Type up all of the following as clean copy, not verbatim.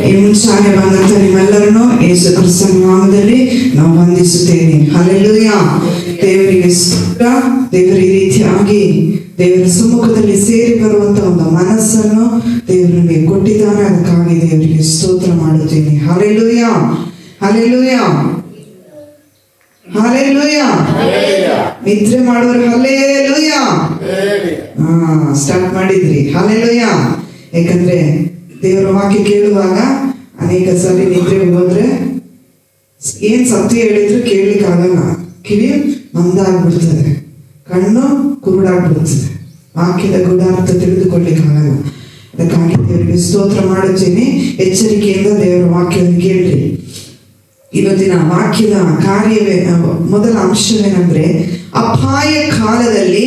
ಈ ಮುಂಚಾನೆ ಬಂದಂತ ನಿಮ್ಮೆಲ್ಲರನ್ನು ಯೇಸು ಕ್ರಿಸ್ತನ ನಾಮದಲ್ಲಿ ನಾವು ವಂದಿಸುತ್ತೇನೆ. ಹಲ್ಲೆಲೂಯಾ. ದೇವರಿಗೆ ಸ್ತೋತ್ರ. ದೇವರ ಈ ರೀತಿಯಾಗಿ ದೇವರ ಸಮ್ಮುಖದಲ್ಲಿ ಸೇರಿ ಬರುವಂತ ಒಂದು ಮನಸ್ಸನ್ನು ದೇವರಿಗೆ ಕೊಟ್ಟಿದ್ದಾನೆ. ಅದಕ್ಕಾಗಿ ದೇವರಿಗೆ ಸ್ತೋತ್ರ ಮಾಡುತ್ತೇನೆ. Hallelujah, hallelujah, hallelujah. ನಿದ್ರೆ ಮಾಡುವರು ಹಲ್ಲೆಲೂಯಾ. ಸ್ಟಾರ್ಟ್ ಮಾಡಿದ್ರಿ. ಹಲ್ಲೆಲೂಯಾ. ಯಾಕಂದ್ರೆ ದೇವರ ವಾಕ್ಯ ಕೇಳುವಾಗ ಅನೇಕ ಸಲ ನಿದ್ರೆಗೆ ಹೋದ್ರೆ ಏನ್ ಸತ್ಯ ಹೇಳಿದ್ರು ಕೇಳಲಿಕ್ಕೆ ಆಗಲ್ಲ. ಕಿವಿ ಮಂದಾಗ್ಬಿಡ್ತದೆ, ಕಣ್ಣು ಕುರುಡಾಗ್ಬಿಡ್ತದೆ, ವಾಕ್ಯದ ಗೂಢಾರ್ಥ ತಿಳಿದುಕೊಳ್ಳಿಕ್ಕೆ ಆಗಲ್ಲ. ಅದಕ್ಕಾಗಿ ದೇವರಿಗೆ ಸ್ತೋತ್ರ ಮಾಡುತ್ತೇನೆ. ಎಚ್ಚರಿಕೆಯಿಂದ ದೇವರ ವಾಕ್ಯವನ್ನು ಕೇಳ್ರಿ. ಇವತ್ತಿನ ವಾಕ್ಯದ ಕಾರ್ಯವೇ ಮೊದಲ ಅಂಶವೇನೆಂದ್ರೆ, ಅಪಾಯ ಕಾಲದಲ್ಲಿ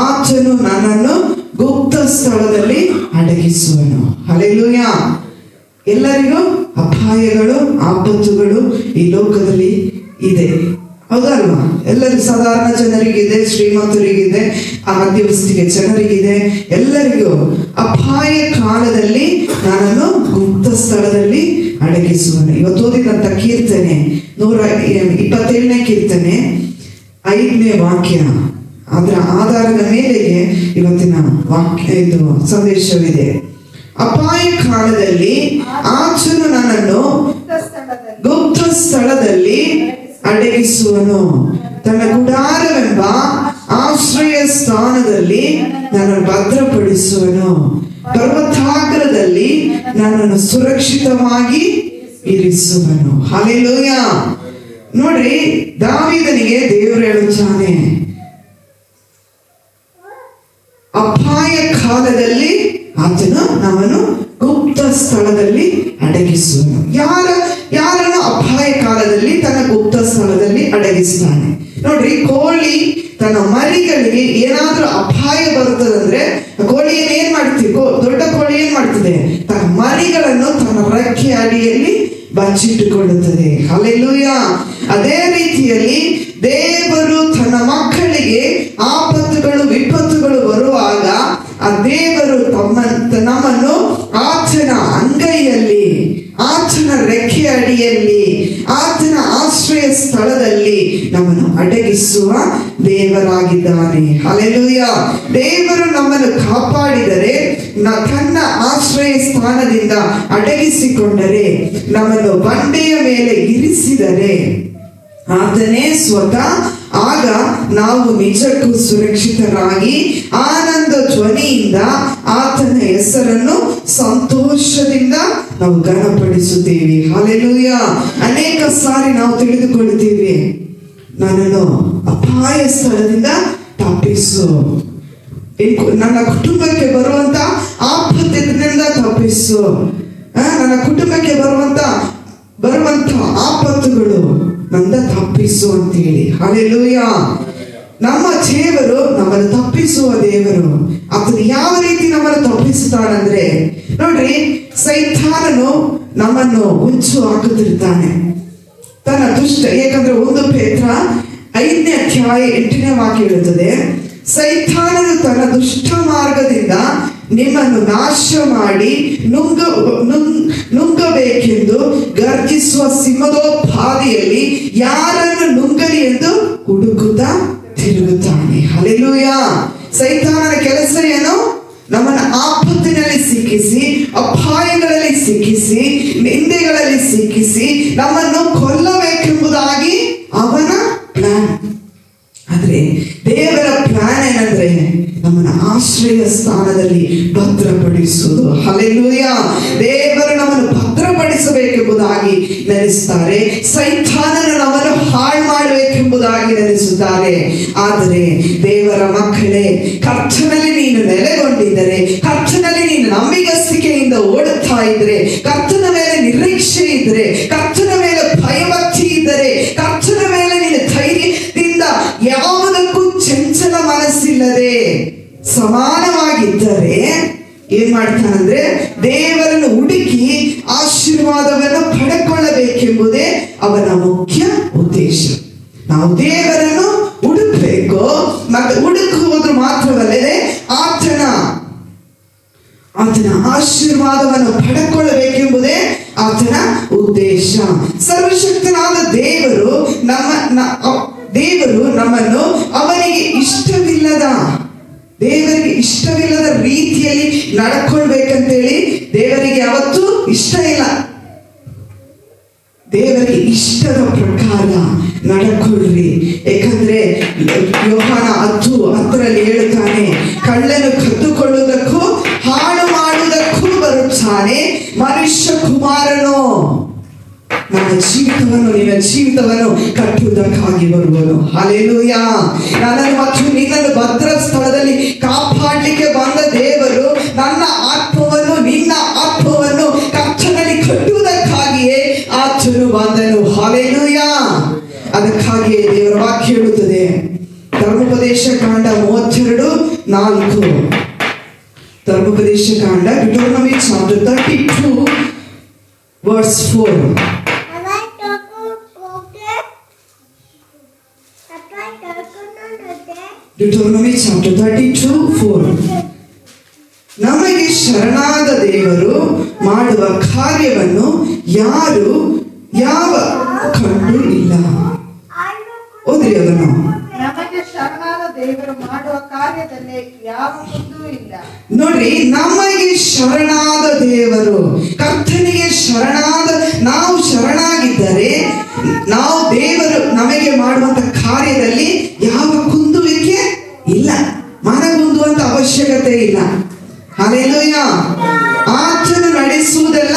ಆತನು ನನ್ನನ್ನು ಗುಪ್ತ ಸ್ಥಳದಲ್ಲಿ ಅಡಗಿಸುವನು. ಹಲ್ಲೆಲೂಯಾ. ಎಲ್ಲರಿಗೂ ಅಪಾಯಗಳು, ಆಪತ್ತುಗಳು ಈ ಲೋಕದಲ್ಲಿ ಇದೆ, ಹೌದಲ್ವಾ? ಎಲ್ಲರಿಗೂ, ಸಾಧಾರಣ ಜನರಿಗಿದೆ, ಶ್ರೀಮಂತರಿಗಿದೆ, ಆ ಮಧ್ಯವಸ್ಥಿಗೆ ಜನರಿಗಿದೆ, ಎಲ್ಲರಿಗೂ ಅಪಾಯ ಕಾಲದಲ್ಲಿ ನನ್ನನ್ನು ಗುಪ್ತ ಸ್ಥಳದಲ್ಲಿ ಅಡಗಿಸುವನು. ಇವತ್ತು ಓದಿದಂತ ಕೀರ್ತನೆ 127ನೇ ಕೀರ್ತನೆ 5ನೇ ವಾಕ್ಯ. ಅದರ ಆಧಾರದ ಮೇಲೆಗೆ ಇವತ್ತಿನ ವಾಕ್ಯ ಇದು ಸಂದೇಶವಿದೆ. ಅಪಾಯ ಕಾಲದಲ್ಲಿ ಆತನು ನನ್ನನ್ನು ಗುಪ್ತ ಸ್ಥಳದಲ್ಲಿ ಅಡಗಿಸುವನು, ತನ್ನ ಗುಡಾರವೆಂಬ ಆಶ್ರಯ ಸ್ಥಾನದಲ್ಲಿ ನನ್ನನ್ನು ಭದ್ರಪಡಿಸುವನು, ಪರ್ವತಾಗ್ರದಲ್ಲಿ ನನ್ನನ್ನು ಸುರಕ್ಷಿತವಾಗಿ ಇರಿಸುವನು. ಹಲ್ಲೆಲೂಯಾ. ನೋಡ್ರಿ, ದಾವೀದನಿಗೆ ದೇವರು ಹೇಳುತ್ತಾನೆ, ಅಪಾಯ ಕಾಲದಲ್ಲಿ ಆತನು ನಮ್ಮನ್ನು ಗುಪ್ತ ಸ್ಥಳದಲ್ಲಿ ಅಡಗಿಸುವನು. ಯಾರನ್ನು ಅಪಾಯ ಕಾಲದಲ್ಲಿ ತನ್ನ ಗುಪ್ತ ಸ್ಥಳದಲ್ಲಿ ಅಡಗಿಸ್ತಾನೆ. ನೋಡ್ರಿ, ಕೋಳಿ ತನ್ನ ಮರಿಗಳಿಗೆ ಏನಾದ್ರೂ ಅಪಾಯ ಬರುತ್ತದಂದ್ರೆ ಕೋಳಿ ಏನ್ ಮಾಡ್ತೀವಿ, ದೊಡ್ಡ ಕೋಳಿ ಏನ್ ಮಾಡ್ತದೆ, ತನ್ನ ಮರಿಗಳನ್ನು ತನ್ನ ರೆಕ್ಕೆ ಅಡಿಯಲ್ಲಿ ಬಚ್ಚಿಟ್ಟುಕೊಳ್ಳುತ್ತದೆ. ಹಲ್ಲೆಲೂಯಾ. ಅದೇ ರೀತಿಯಲ್ಲಿ ದೇವರು ತನ್ನ ಮಕ್ಕಳಿಗೆ ಆಪತ್ತುಗಳು, ವಿಪತ್ತುಗಳು ಬರುವಾಗ ಆ ದೇವರು ನಮ್ಮನ್ನು ಆತನ ಅಂಗೈಯಲ್ಲಿ, ಆತನ ರೆಕ್ಕೆ ಅಡಿಯಲ್ಲಿ, ಆತನ ಆಶ್ರಯ ಸ್ಥಳದಲ್ಲಿ ನಮ್ಮನ್ನು ಅಡಗಿಸುವ ದೇವರಾಗಿದ್ದಾನೆ. ಹಲ್ಲೆಲೂಯಾ. ದೇವರು ನಮ್ಮನ್ನು ಕಾಪಾಡಿದರೆ, ತನ್ನ ಆಶ್ರಯ ಸ್ಥಾನದಿಂದ ಅಡಗಿಸಿಕೊಂಡರೆ, ನಮ್ಮನ್ನು ಬಂಡೆಯ ಮೇಲೆ ಇರಿಸಿದರೆ ಆತನೇ ಸ್ವತಃ, ಆಗ ನಾವು ನಿಜಕ್ಕೂ ಸುರಕ್ಷಿತರಾಗಿ ಆನಂದ ಧ್ವನಿಯಿಂದ ಆತನ ಹೆಸರನ್ನು ಸಂತೋಷದಿಂದ ನಾವು ಘನಪಡಿಸುತ್ತೇವೆ. ಹಲ್ಲೆಲೂಯಾ. ಅನೇಕ ಸಾರಿ ನಾವು ತಿಳಿದುಕೊಳ್ಳುತ್ತೇವೆ, ನನ್ನನ್ನು ಅಪಾಯ ಸ್ಥಳದಿಂದ ತಪ್ಪಿಸು, ನನ್ನ ಕುಟುಂಬಕ್ಕೆ ಬರುವಂತ ಆಪತ್ತಿನಿಂದ ತಪ್ಪಿಸು, ನನ್ನ ಕುಟುಂಬಕ್ಕೆ ಬರುವಂತ ಆಪತ್ತುಗಳು ನಂದ ತಪ್ಪಿಸು ಅಂತೇಳಿ. ಹಲ್ಲೆಲೂಯಾ. ನಮ್ಮ ದೇವರು ನಮ್ಮನ್ನು ತಪ್ಪಿಸುವ ದೇವರು. ಆತನು ಯಾವ ರೀತಿ ನಮ್ಮನ್ನು ತಪ್ಪಿಸುತ್ತಾನಂದ್ರೆ, ನೋಡ್ರಿ, ಸೈತಾನನು ನಮ್ಮನ್ನು ಹುಚ್ಚು ಹಾಕುತ್ತಿರ್ತಾನೆ, ತನ್ನ ಯಾಕಂದ್ರೆ 1 ಪೇತ್ರ 5ನೇ ಅಧ್ಯಾಯ 8ನೇ ವಾಕ್ಯ ಹೇಳುತ್ತದೆ, ಸೈತಾನನು ತನ್ನ ದುಷ್ಟ ಮಾರ್ಗದಿಂದ ನಿಮ್ಮನ್ನು ನಾಶ ಮಾಡಿ ನುಂಗಬೇಕೆಂದು ಗರ್ಜಿಸುವ ಸಿಂಹದೋಪಾದಿಯಲ್ಲಿ ಯಾರನ್ನು ನುಂಗಲಿ ಎಂದು ಹುಡುಕುತ್ತಾ ತಿರುಗುತ್ತಾನೆ. ಹಲ್ಲೆಲೂಯಾ. ಸೈತಾನನ ಕೆಲಸ ಏನು? ನಮ್ಮನ್ನು ಆಪತ್ತಿನಲ್ಲಿ ಸಿಕ್ಕಿಸಿ, ಅಪಾಯಗಳಲ್ಲಿ ಸಿಕ್ಕಿಸಿ, ನಿಂದೆಗಳಲ್ಲಿ ಸಿಕ್ಕಿಸಿ ನಮ್ಮನ್ನು ಕೊಲ್ಲಬೇಕೆಂಬುದಾಗಿ ಅವನ ಪ್ಲಾನ್. ಆದ್ರೆ ದೇವರ ಪ್ಲಾನ್ ಏನಂದ್ರೆ, ನಮ್ಮನ್ನ ಆಶ್ರಯ ಸ್ಥಾನದಲ್ಲಿ ಭದ್ರಪಡಿಸುವುದು. ಹಲ್ಲೆಲೂಯಾ. ದೇವರು ನಮ್ಮನ್ನು ಭದ್ರಪಡಿಸಬೇಕೆಂಬುದಾಗಿ ನೆನೆಸುತ್ತಾರೆ, ಸೈತಾನನು ನಮ್ಮನ್ನು ಹಾಳು ಮಾಡಬೇಕೆಂಬುದಾಗಿ ನೆನೆಸುತ್ತಾರೆ. ಆದರೆ ದೇವರ ಮಕ್ಕಳೇ, ಕರ್ತನಲ್ಲಿ ನೀನು ನೆಲೆಗೊಂಡಿದ್ದರೆ, ಕರ್ತನಲ್ಲಿ ನೀನು ನಂಬಿಗಸ್ತಿಕೆಯಿಂದ ಓಡುತ್ತಾ ಇದ್ರೆ, ಕರ್ತನ ಮೇಲೆ ನಿರೀಕ್ಷೆ ಇದ್ರೆ, ಕರ್ತನ ಮೇಲೆ ಭಯಭಕ್ತಿ ಇದ್ದರೆ, ಕರ್ತನ ಮೇಲೆ ನೀನು ಧೈರ್ಯದಿಂದ ಯಾವುದಕ್ಕೂ ಚಂಚಲ ಮನಸ್ಸಿಲ್ಲದೆ ಸಮಾನವಾಗಿದ್ದರೆ ಏನ್ ಮಾಡ್ತಾನಂದ್ರೆ, ದೇವರನ್ನು ಹುಡುಕಿ ಆಶೀರ್ವಾದವನ್ನು ಪಡೆದುಕೊಳ್ಳಬೇಕೆಂಬುದೇ ಅವನ ಮುಖ್ಯ ಉದ್ದೇಶ. ನಾವು ದೇವರನ್ನು ಹುಡುಕಬೇಕು, ಮತ್ತೆ ಹುಡುಕುವುದು ಮಾತ್ರವಲ್ಲದೆ ಆತನ ಆತನ ಆಶೀರ್ವಾದವನ್ನು ಪಡೆದುಕೊಳ್ಳಬೇಕೆಂಬುದೇ ಆತನ ಉದ್ದೇಶ. ಸರ್ವಶಕ್ತನಾದ ದೇವರು ನಮ್ಮನ್ನು ಅವರಿಗೆ ಇಷ್ಟವಿಲ್ಲದ ರೀತಿಯಲ್ಲಿ ನಡ್ಕೊಳ್ಬೇಕಂತೇಳಿ ದೇವರಿಗೆ ಯಾವತ್ತೂ ಇಷ್ಟ ಇಲ್ಲ. ದೇವರಿಗೆ ಇಷ್ಟದ ಪ್ರಕಾರ ನಡ್ಕೊಳ್ರಿ. ಯಾಕಂದ್ರೆ ಯೋಹಾನ 10:10 ಹೇಳುತ್ತಾನೆ, ಕಳ್ಳನು ಕದ್ದುಕೊಳ್ಳುವುದಕ್ಕೂ ಹಾಳು ಮಾಡುವುದಕ್ಕೂ ಬರುತ್ತಾನೆ, ಮನುಷ್ಯ ಕುಮಾರನು ನಿನ್ನ ಜೀವಿತವನ್ನು ಕಟ್ಟುವುದಕ್ಕಾಗಿ ಬರುವನು. ಹಲ್ಲೆಲೂಯಾ. ನನ್ನನ್ನು ಮತ್ತು ನಿನ್ನನ್ನು ಭದ್ರ ಸ್ಥಳದಲ್ಲಿ ಕಾಪಾಡಲಿಕ್ಕೆ ಬಂದ ದೇವರು ನನ್ನ ಆತ್ಮವನ್ನು ನಿನ್ನ ಆತ್ಮವನ್ನು ಕರ್ತನಲ್ಲಿ ಕಟ್ಟುವುದಕ್ಕಾಗಿಯೇ ಆತನು ಬಂದನು. ಹಲ್ಲೆಲೂಯಾ. ಅದಕ್ಕಾಗಿಯೇ ದೇವರ ವಾಕ್ಯ ಹೇಳುತ್ತದೆ, ಧರ್ಮೋಪದೇಶ ಕಾಂಡ 32:4. ಧರ್ಮೋಪದೇಶ ಕಾಂಡ, Deuteronomy chapter 32 verse 4. Deuteronomy chapter 32:4. ನಮಗೆ ಶರಣಾದ ದೇವರು ಮಾಡುವ ಕಾರ್ಯವನ್ನು ಯಾರು ಯಾವ ಕಂಡು ಇಲ್ಲ. ಓದ್ರಿ ಅದನ್ನು. ನಮಗೆ ಶರಣಾದ ದೇವರು ಮಾಡುವ ಕಾರ್ಯದಲ್ಲಿ ಯಾವ ಕುಂದೂ ಇಲ್ಲ. ನೋಡ್ರಿ, ನಮಗೆ ಶರಣಾದ ದೇವರು, ಕರ್ತನಿಗೆ ನಾವು ಶರಣಾಗಿದ್ದರೆ ನಾವು ದೇವರು ನಮಗೆ ಮಾಡುವಂತ ಕಾರ್ಯದಲ್ಲಿ ಯಾವ ಕುಂದುವಿಕೆ ಇಲ್ಲ, ಮನಗುಂದುವಂತ ಅವಶ್ಯಕತೆ ಇಲ್ಲ. ಹಲ್ಲೆಲೂಯಾ. ಆತನು ನಡೆಸುವುದೆಲ್ಲ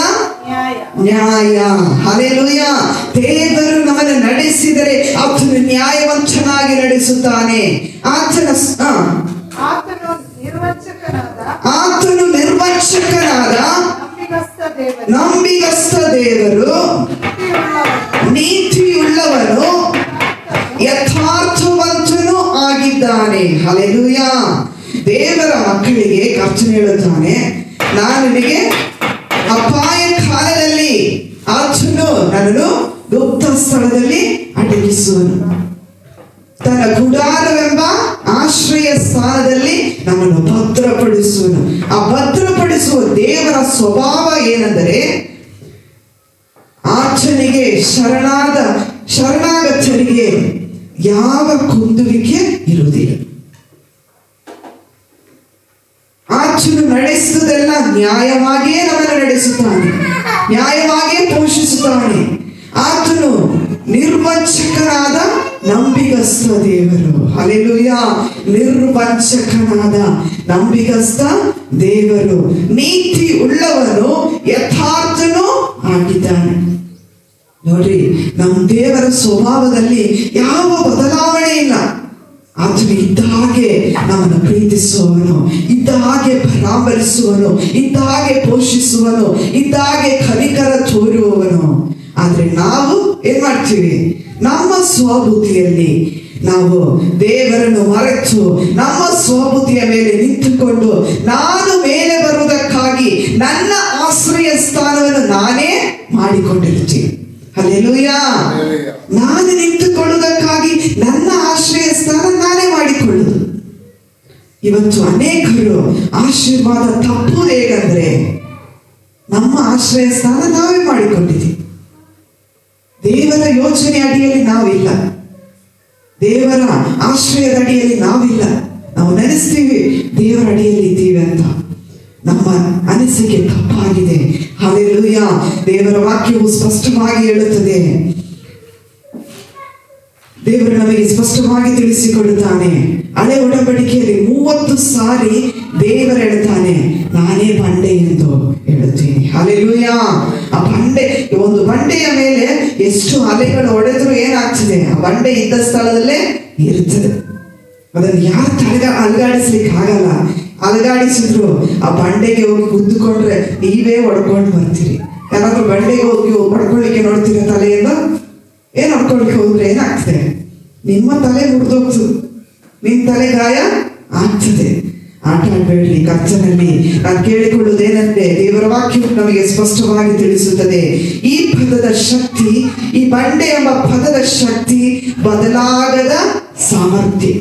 ನ್ಯಾಯ. ಹಲ್ಲೆಲೂಯಾ. ದೇವರು ನಮ್ಮನ್ನು ನಡೆಸಿದರೆ ಆತನು ನ್ಯಾಯವಂತನಾಗಿ ನಡೆಸುತ್ತಾನೆ. ಆತನು ನಿರ್ವಂಚಕನಾದ ನಂಬಿಗಸ್ತ ದೇವರು, ನೀತಿಯುಳ್ಳವನು, ಯಥಾರ್ಥವಂತನೂ ಆಗಿದ್ದಾನೆ. ಹಲ್ಲೆಲೂಯಾ. ದೇವರ ಮಕ್ಕಳಿಗೆ ಕರ್ತನು ಹೇಳುತ್ತಾನೆ, ನಾನು ನಿನಗೆ ಅಪಾಯ ಕಾಲದಲ್ಲಿ ಆತನು ನನ್ನನ್ನು ಗುಪ್ತ ಸ್ಥಳದಲ್ಲಿ ಅಡಗಿಸುವನು, ತನ್ನ ಗುಡಾರವೆಂಬ ಆಶ್ರಯ ಸ್ಥಾನದಲ್ಲಿ ನಮ್ಮನ್ನು ಭದ್ರಪಡಿಸುವನು. ಆ ಭದ್ರಪಡಿಸುವ ದೇವರ ಸ್ವಭಾವ ಏನೆಂದರೆ, ಆತನಿಗೆ ಶರಣಾಗತರಿಗೆ ಯಾವ ಕುಂದುವಿಕೆ ಇರುವುದಿಲ್ಲ. ಆತನು ನಡೆಸುವುದೆಲ್ಲ ನ್ಯಾಯವಾಗಿಯೇ ನಮ್ಮನ್ನು ನಡೆಸುತ್ತಾನೆ, ನ್ಯಾಯವಾಗಿಯೇ ಪೋಷಿಸುತ್ತಾನೆ. ಆತನು ನಿರ್ವಂಚಕನಾದ ನಂಬಿಗಸ್ತ ದೇವರು. ಹಲ್ಲೆಲೂಯಾ. ನಿರ್ವಂಚಕನಾದ ನಂಬಿಗಸ್ತ ದೇವರು, ನೀತಿ ಉಳ್ಳವನು, ಯಥಾರ್ಥನೂ ಆಗಿದ್ದಾನೆ. ನೋಡ್ರಿ, ನಮ್ಮ ದೇವರ ಸ್ವಭಾವದಲ್ಲಿ ಯಾವ ಬದಲಾವಣೆ ಇಲ್ಲ. ಆತನು ಇದ್ದ ಹಾಗೆ ನಮ್ಮನ್ನು ಪ್ರೀತಿಸುವವನು, ಇದ್ದ ಹಾಗೆ ಪರಾಮರಿಸುವನು, ಇದ್ದ ಹಾಗೆ ಪೋಷಿಸುವನು, ಇದ್ದ ಹಾಗೆ ಕನಿಕರ ತೋರುವವನು. ಆದ್ರೆ ನಾವು ಏನ್ ಮಾಡ್ತೀವಿ? ನಮ್ಮ ಸ್ವಬುದ್ಧಿಯಲ್ಲಿ ನಾವು ದೇವರನ್ನು ಮರೆತು ನಮ್ಮ ಸ್ವಬುದ್ಧಿಯ ಮೇಲೆ ನಿಂತುಕೊಂಡು ನಾನು ಮೇಲೆ ಬರುವುದಕ್ಕಾಗಿ ನನ್ನ ಆಶ್ರಯ ಸ್ಥಾನವನ್ನು ನಾನೇ ಮಾಡಿಕೊಂಡಿರ್ತೀನಿ. ಹಲ್ಲೆಲೂಯಾ. ನಾನು ನಿಂತುಕೊಳ್ಳುವುದಕ್ಕಾಗಿ ನನ್ನ ಆಶ್ರಯ ಸ್ಥಾನ ನಾನೇ ಮಾಡಿಕೊಳ್ಳುವುದು. ಇವತ್ತು ಅನೇಕರು ಆಶೀರ್ವಾದ ತಪ್ಪುವುದು ಹೇಗಂದ್ರೆ, ನಮ್ಮ ಆಶ್ರಯ ಸ್ಥಾನ ನಾವೇ ಮಾಡಿಕೊಂಡಿದ್ದೀವಿ. ದೇವರ ಯೋಚನೆ ಅಡಿಯಲ್ಲಿ ನಾವಿಲ್ಲ, ದೇವರ ಆಶ್ರಯದ ಅಡಿಯಲ್ಲಿ ನಾವಿಲ್ಲ. ನಾವು ನೆನೆಸ್ತೀವಿ ದೇವರ ಅಡಿಯಲ್ಲಿ ಇದ್ದೀವಿ ಅಂತ. ನಮ್ಮ ಅನಿಸಿಕೆ ತಪ್ಪಾಗಿದೆ. ಹಲ್ಲೆಲೂಯಾ. ದೇವರ ವಾಕ್ಯವು ಸ್ಪಷ್ಟವಾಗಿ ಹೇಳುತ್ತದೆ. ದೇವರು ನಮಗೆ ಸ್ಪಷ್ಟವಾಗಿ ತಿಳಿಸಿಕೊಡುತ್ತಾನೆ. ಹಳೆ ಒಡಂಬಡಿಕೆಯಲ್ಲಿ 30 ಸಾರಿ ದೇವರು ಹೇಳ್ತಾನೆ, ನಾನೇ ಬಂಡೆ ಎಂದು ಹೇಳುತ್ತೀನಿ. ಹಲ್ಲೆಲೂಯಾ. ಆ ಒಂದು ಬಂಡೆಯ ಮೇಲೆ ಎಷ್ಟು ಅಲೆಗಳು ಹೊಡೆದ್ರು ಏನಾಗ್ತದೆ? ಆ ಬಂಡೆ ಇದ್ದ ಸ್ಥಳದಲ್ಲೇ ಇರ್ತದೆ. ಅದನ್ನು ಯಾರು ಅಲುಗಾಡಿಸ್ಲಿಕ್ಕೆ ಆಗಲ್ಲ. ಅಲುಗಾಡಿಸಿದ್ರು ಆ ಬಂಡೆಗೆ ಹೋಗಿ ಗುದ್ದುಕೊಂಡ್ರೆ ನೀವೇ ಹೊಡ್ಕೊಂಡು ಬರ್ತೀರಿ. ಯಾರಾದ್ರೂ ಬಂಡೆಗೆ ಹೋಗಿ ಹೊಡ್ಕೊಳ್ಳಿಕ್ಕೆ ನೋಡ್ತೀರ ತಲೆಯಿಂದ? ಏನ್ ಹೊಡ್ಕೊಳ್ಳಿಕ್ಕೆ ಹೋದ್ರೆ ಏನಾಗ್ತದೆ? ನಿಮ್ಮ ತಲೆ ಮುರಿದೋಗ್ತದೆ, ನಿಮ್ ತಲೆ ಗಾಯ ಆಗ್ತದೆ. ಆಟ ಆಡಬೇಡ್ರಿ ಕರ್ತನಲ್ಲಿ. ನಾನು ಕೇಳಿಕೊಳ್ಳುವುದೇನೆಂದ್ರೆ, ದೇವರ ವಾಕ್ಯವು ನಮಗೆ ಸ್ಪಷ್ಟವಾಗಿ ತಿಳಿಸುತ್ತದೆ. ಈ ಪದದ ಶಕ್ತಿ, ಈ ಬಂಡೆ ಎಂಬ ಪದದ ಶಕ್ತಿ ಬದಲಾಗದ ಸಾಮರ್ಥ್ಯ.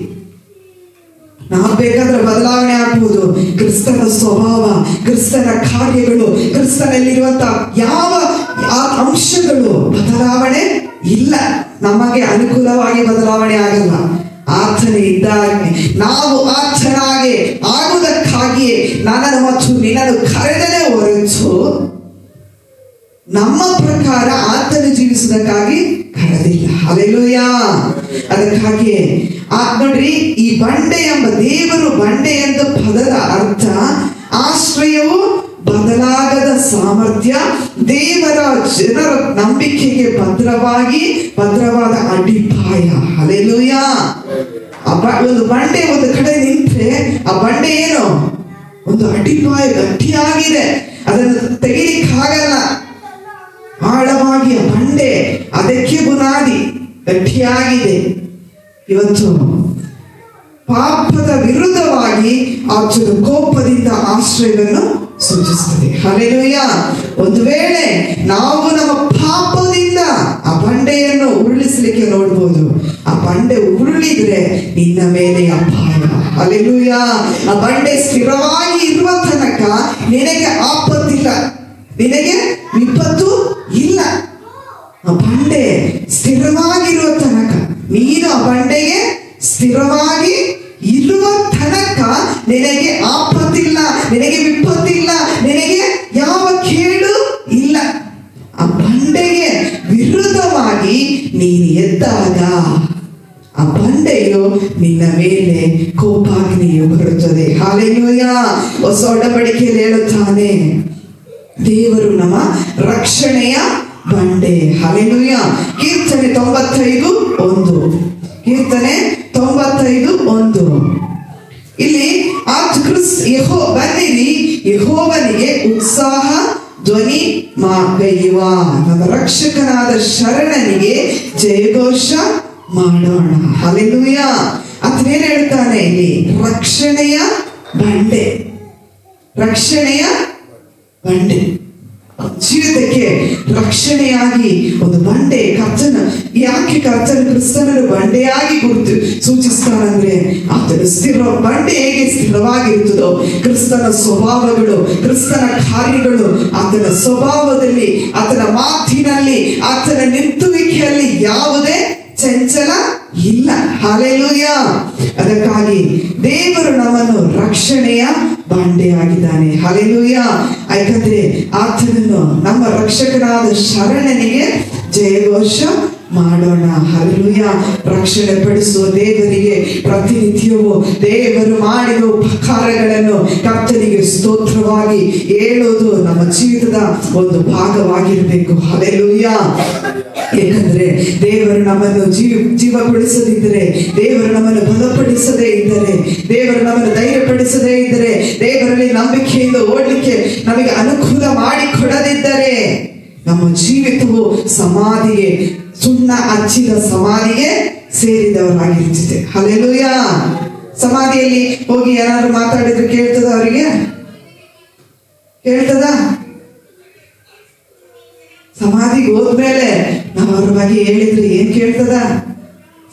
ನಾವು ಬೇಕಾದ್ರೆ ಬದಲಾವಣೆ ಆಗ್ಬೋದು. ಕ್ರಿಸ್ತನ ಸ್ವಭಾವ, ಕ್ರಿಸ್ತನ ಕಾರ್ಯಗಳು, ಕ್ರಿಸ್ತನಲ್ಲಿರುವಂತ ಯಾವ ಅಂಶಗಳು ಬದಲಾವಣೆ ಇಲ್ಲ. ನಮಗೆ ಅನುಕೂಲವಾಗಿ ಬದಲಾವಣೆ ಆಗಲ್ಲ. ಆತನೇ ಇದ್ದಾಗೆ ನಾವು ಆತನಾಗೆ ಆಗುವುದಕ್ಕಾಗಿಯೇ ನನ್ನನ್ನು ಮತ್ತು ನಿನ್ನನ್ನು ಕರೆದನೇ ಹೊರತು ನಮ್ಮ ಪ್ರಕಾರ ಆತನು ಜೀವಿಸುವುದಕ್ಕಾಗಿ ಕರೆದಿಲ್ಲ. ಹಲ್ಲೆಲೂಯಾ. ಅದಕ್ಕಾಗಿಯೇ ನೋಡ್ರಿ, ಈ ಬಂಡೆ ಎಂಬ ದೇವರು ಬಂಡೆ ಎಂದ ಪದದ ಅರ್ಥ ಆಶ್ರಯವು, ಬದಲಾಗದ ಸಾಮರ್ಥ್ಯ, ದೇವರ ಜನರ ನಂಬಿಕೆಗೆ ಭದ್ರವಾದ ಅಡಿಪಾಯ. ಹಲ್ಲೆಲೂಯಾ. ಒಂದು ಬಂಡೆ ಒಂದು ಕಡೆ ನಿಂತ್ರೆ ಆ ಬಂಡೆ ಏನು, ಒಂದು ಅಡಿಪಾಯ ಗಟ್ಟಿಯಾಗಿದೆ, ಅದನ್ನು ತೆಗಿಲಿಕ್ಕಾಗಲ್ಲ. ಆಳವಾಗಿ ಆ ಬಂಡೆ, ಅದಕ್ಕೆ ಬುನಾದಿ ಗಟ್ಟಿಯಾಗಿದೆ. ಇವತ್ತು ಪಾಪದ ವಿರುದ್ಧವಾಗಿ ಆತನ ಕೋಪದಿಂದ ಆಶ್ರಯವನ್ನು ಸೂಚಿಸುತ್ತದೆ. ಹಲ್ಲೆಲೂಯಾ. ಒಂದು ವೇಳೆ ನಾವು ನಮ್ಮ ಪಾಪದಿಂದ ಆ ಬಂಡೆಯನ್ನು ಉರುಳಿಸಲಿಕ್ಕೆ ನೋಡ್ಬೋದು. ಆ ಬಂಡೆ ಉರುಳಿದ್ರೆ ನಿನ್ನ ಮೇಲೆ ಅಪಾಯ. ಹಲ್ಲೆಲೂಯಾ. ಆ ಬಂಡೆ ಸ್ಥಿರವಾಗಿ ಇರುವ ತನಕ ನಿನಗೆ ಆಪತ್ತಿಲ್ಲ, ನಿನಗೆ ವಿಪತ್ತು ಇಲ್ಲ. ಆ ಬಂಡೆ ಸ್ಥಿರವಾಗಿರುವ ತನಕ, ನೀನು ಆ ಬಂಡೆಗೆ ಸ್ಥಿರವಾಗಿ ಇರುವ ತನಕ ನಿನಗೆ ಆಪತ್ತಿಲ್ಲ, ನಿನಗೆ ವಿಪತ್ತಿಲ್ಲ, ನಿನಗೆ ಯಾವ ಕೇಡು ಇಲ್ಲ. ಆ ಬಂಡೆಗೆ ವಿರುದ್ಧವಾಗಿ ನೀನು ಎದ್ದಾಗ ಆ ಬಂಡೆಯು ನಿನ್ನ ಮೇಲೆ ಕೋಪಾಗ್ನಿಯು ಬರುತ್ತದೆ. ಹಲ್ಲೆಲೂಯಾ. ಹೊಸ ಒಡಂಬಡಿಕೆಯಲ್ಲಿ ಹೇಳುತ್ತಾನೆ, ದೇವರು ನಮ್ಮ ರಕ್ಷಣೆಯ ಬಂಡೆ. ಹಲ್ಲೆಲೂಯಾ. ಕೀರ್ತನೆ 95:1. ಕೀರ್ತನೆ 95:1. ಇಲ್ಲಿ ಬನ್ನಿರಿ, ಯೆಹೋವನಿಗೆ ಉತ್ಸಾಹ ಧ್ವನಿ ಗೈಯುವ, ನಮ್ಮ ರಕ್ಷಕನಾದ ಶರಣನಿಗೆ ಜಯಘೋಷ ಮಾಡೋಣ. ಹಲ್ಲೆಲೂಯಾ. ಅದೇನು ಹೇಳ್ತಾನೆ ಇಲ್ಲಿ, ರಕ್ಷಣೆಯ ಬಂಡೆ, ರಕ್ಷಣೆಯ ಬಂಡೆ. ಜೀವಿತಕ್ಕೆ ರಕ್ಷಣೆಯಾಗಿ ಒಂದು ಬಂಡೆ ಕರ್ತನ. ಯಾಕೆ ಕರ್ತನ ಕ್ರಿಸ್ತನನ್ನು ಬಂಡೆಯಾಗಿ ಗುರುತು ಸೂಚಿಸ್ತಾನಂದ್ರೆ, ಆತನ ಬಂಡೆ ಹೇಗೆ ಸ್ಥಿರವಾಗಿರ್ತದೋ, ಕ್ರಿಸ್ತನ ಸ್ವಭಾವಗಳು, ಕ್ರಿಸ್ತನ ಕಾರ್ಯಗಳು, ಆತನ ಸ್ವಭಾವದಲ್ಲಿ, ಆತನ ಮಾತಿನಲ್ಲಿ, ಆತನ ನಿಂತುವಿಕೆಯಲ್ಲಿ ಯಾವುದೇ ಚಂಚಲ ಇಲ್ಲ. ಹಲ್ಲೆಲೂಯಾ. ಅದಕ್ಕಾಗಿ ದೇವರು ನಮ್ಮನ್ನು ರಕ್ಷಣೆಯ ಬಂಡೆಯಾಗಿದ್ದಾನೆ. ಹಲ್ಲೆಲೂಯಾ. ಯಾಕಂದ್ರೆ ಆತನನ್ನು, ನಮ್ಮ ರಕ್ಷಕನಾದ ಶರಣನಿಗೆ ಜಯಘೋಷ ಮಾಡೋಣ. ಹಲ್ಲೆಲೂಯಾ. ರಕ್ಷಣೆ ಪಡಿಸುವ ದೇವರಿಗೆ ಪ್ರತಿನಿತ್ಯವೂ ದೇವರು ಮಾಡಿದ ಉಪಕಾರಗಳನ್ನು ಕರ್ತನಿಗೆ ಸ್ತೋತ್ರವಾಗಿ ಹೇಳುವುದು ನಮ್ಮ ಜೀವಿತದ ಒಂದು ಭಾಗವಾಗಿರಬೇಕು. ಹಲ್ಲೆಲೂಯಾ. ಏಕೆಂದ್ರೆ ದೇವರು ನಮ್ಮನ್ನು ಜೀವಗೊಳಿಸದಿದ್ದರೆ, ದೇವರು ನಮ್ಮನ್ನು ಬಲಪಡಿಸದೇ ಇದ್ದರೆ, ದೇವರು ನಮ್ಮನ್ನು ಧೈರ್ಯಪಡಿಸದೇ ಇದ್ದರೆ, ದೇವರಲ್ಲಿ ನಂಬಿಕೆಯಿಂದ ಓಡಲಿಕ್ಕೆ ನಮಗೆ ಅನುಕೂಲ ಮಾಡಿಕೊಡದಿದ್ದರೆ, ನಮ್ಮ ಜೀವಿತವು ಸಮಾಧಿಗೆ, ಸುಣ್ಣ ಹಚ್ಚಿದ ಸಮಾಧಿಗೆ ಸೇರಿದವರಾಗಿರ್ತದೆ. ಹಲ್ಲೆಲೂಯಾ. ಸಮಾಧಿಯಲ್ಲಿ ಹೋಗಿ ಯಾರಾದ್ರೂ ಮಾತಾಡಿದ್ರೆ ಕೇಳ್ತದ? ಅವರಿಗೆ ಕೇಳ್ತದ? ಸಮಾಧಿಗೆ ಹೋದ್ಮೇಲೆ ನಾವು ಅವ್ರ ಬಗ್ಗೆ ಹೇಳಿದ್ರೆ ಏನ್ ಕೇಳ್ತದ?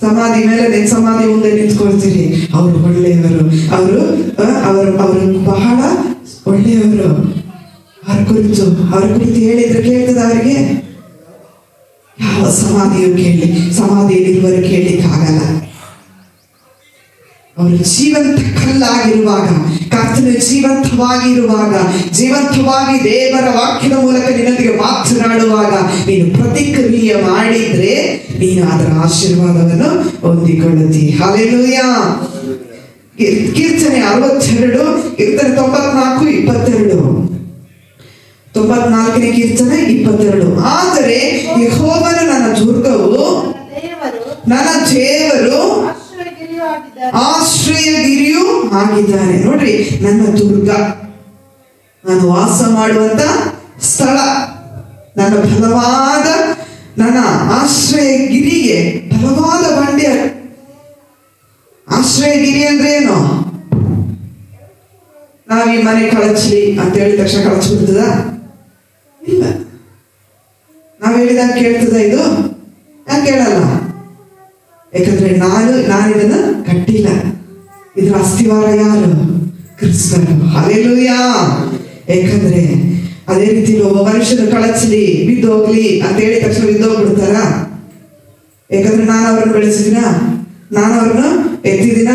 ಸಮಾಧಿ ಮೇಲೆ ನಿನ್ ಸಮಾಧಿ ಮುಂದೆ ನಿಂತ್ಕೊಳ್ತೀರಿ, ಅವರು ಒಳ್ಳೆಯವರು, ಅವರು ಬಹಳ ಒಳ್ಳೆಯವರು, ಅವ್ರ ಕುರಿತು ಹೇಳಿದ್ರೆ ಕೇಳ್ತದ ಅವರಿಗೆ? ಯಾವ ಸಮಾಧಿಯಲ್ಲಿ ಇರುವರು ಕೇಳಲಿಕ್ಕಾಗಲ್ಲ. ಅವರು ಜೀವಂತ ಕಲ್ಲಾಗಿರುವಾಗ, ಕರ್ತನು ಜೀವಂತವಾಗಿರುವಾಗ, ಜೀವಂತವಾಗಿ ದೇವರ ವಾಕ್ಯದ ಮೂಲಕ ನಿನ್ನೊಂದಿಗೆ ಮಾತನಾಡುವಾಗ ನೀನು ಪ್ರತಿಕ್ರಿಯೆ ಮಾಡಿದ್ರೆ ನೀನು ಅದರ ಆಶೀರ್ವಾದವನ್ನು ಹೊಂದಿಕೊಳ್ಳುತ್ತಿ. ಹಲ್ಲೆಲೂಯಾ. ಕೀರ್ತನೆ 62, ಕೀರ್ತನೆ 94:22. 94ನೇ ಕೀರ್ತನೆ 22. ಆದರೆ ಯೆಹೋವನು ನನ್ನ ದುರ್ಗವು, ನನ್ನ ದೇವರು, ಆಶ್ರಯಗಿರಿಯೂ ಆಗಿದ್ದಾನೆ. ನೋಡ್ರಿ, ನನ್ನ ದುರ್ಗ, ನಾನು ವಾಸ ಮಾಡುವಂತ ಸ್ಥಳ, ನನ್ನ ಬಲವಾದ, ನನ್ನ ಆಶ್ರಯಗಿರಿಗೆ ಬಲವಾದ ಬಂಡೆ. ಆಶ್ರಯಗಿರಿ ಅಂದ್ರೆ ಏನು? ನಾವ್ ಈ ಮನೆ ಕಳಚ್ಲಿ ಅಂತ ಹೇಳಿದ ತಕ್ಷಣ ಕಳಚ್ಬಿಡ್ತದ? ಇಲ್ಲ. ನಾವ್ ಹೇಳಿದಾಗ ಕೇಳ್ತದ ಇದು? ಯಾಕೆ ಕೇಳಲ್ಲ? ಯಾಕಂದ್ರೆ ನಾನು ಇದನ್ನ ಕಟ್ಟಿಲ್ಲ, ಇದ್ರ ಅಸ್ಥಿವಾರ ಯಾರು? ಕ್ರಿಸ್ತನು. ಹಲ್ಲೆಲೂಯಾ. ಯಾಕಂದ್ರೆ ಅದೇ ರೀತಿ ಒಬ್ಬ ಮನುಷ್ಯನು ಕಳಚಲಿ ಬಿದ್ದೋಗ್ಲಿ ಅಂತ ಹೇಳಿದ ತಕ್ಷಣ ಬಿದ್ದೋಗ್ಬಿಡ್ತಾರ? ಯಾಕಂದ್ರೆ ನಾನು ಅವ್ರನ್ನ ಬೆಳೆಸಿದಿನ, ನಾನು ಅವ್ರನ್ನ ಎತ್ತಿದಿನ?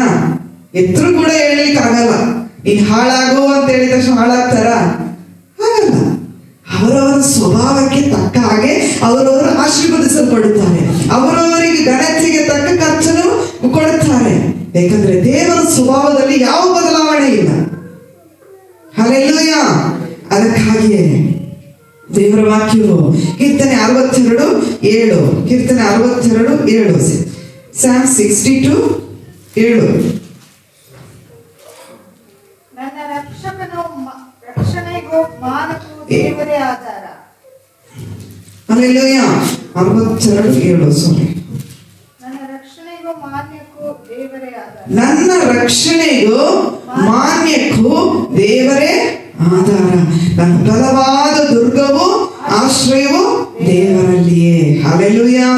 ಎತ್ತರೂ ಕೂಡ ಹೇಳಲಿಕ್ಕೆ ಆಗಲ್ಲ. ನೀನ್ ಹಾಳಾಗು ಅಂತ ಹೇಳಿದ ತಕ್ಷಣ ಹಾಳಾಗ್ತಾರ? ಆಗಲ್ಲ. ಅವರವರ ಸ್ವಭಾವಕ್ಕೆ ತಕ್ಕ ಹಾಗೆ ಅವರವರು ಆಶೀರ್ವದಿಸಲ್ಪಡುತ್ತಾರೆ. ಅವರವರಿಗೆ ಘನತೆಗೆ ತಕ್ಕ ಖರ್ಚನ್ನು ಕೊಡುತ್ತಾರೆ. ಯಾಕಂದ್ರೆ ದೇವರ ಸ್ವಭಾವದಲ್ಲಿ ಯಾವ ಬದಲಾವಣೆ ಇಲ್ಲ. ಹಲ್ಲೆಲೂಯಾ. ಅದಕ್ಕಾಗಿಯೇ ದೇವರ ವಾಕ್ಯವು ಕೀರ್ತನೆ 62:7, ಕೀರ್ತನೆ 62:7, Psalm 62:7. ನನ್ನ ರಕ್ಷಣೆಗೂ ಮಾನಕ್ಕೂ ದೇವರೇ ಆಧಾರ. ಹಲ್ಲೆಲೂಯಾ. 62:7 ಸಾರಿ. ನನ್ನ ರಕ್ಷಣೆಗೂ ಮಾನ್ಯಕ್ಕೂ ದೇವರೇ ಆಧಾರ. ನನ್ನ ರಕ್ಷಣೆಗೂ ಮಾನ್ಯಕ್ಕೂ ದೇವರೇ ಆಧಾರ. ನನ್ನ ಬಲವಾದ ದುರ್ಗವು ಆಶ್ರಯವು ದೇವರಲ್ಲಿಯೇ. ಹಲ್ಲೆಲೂಯಾ.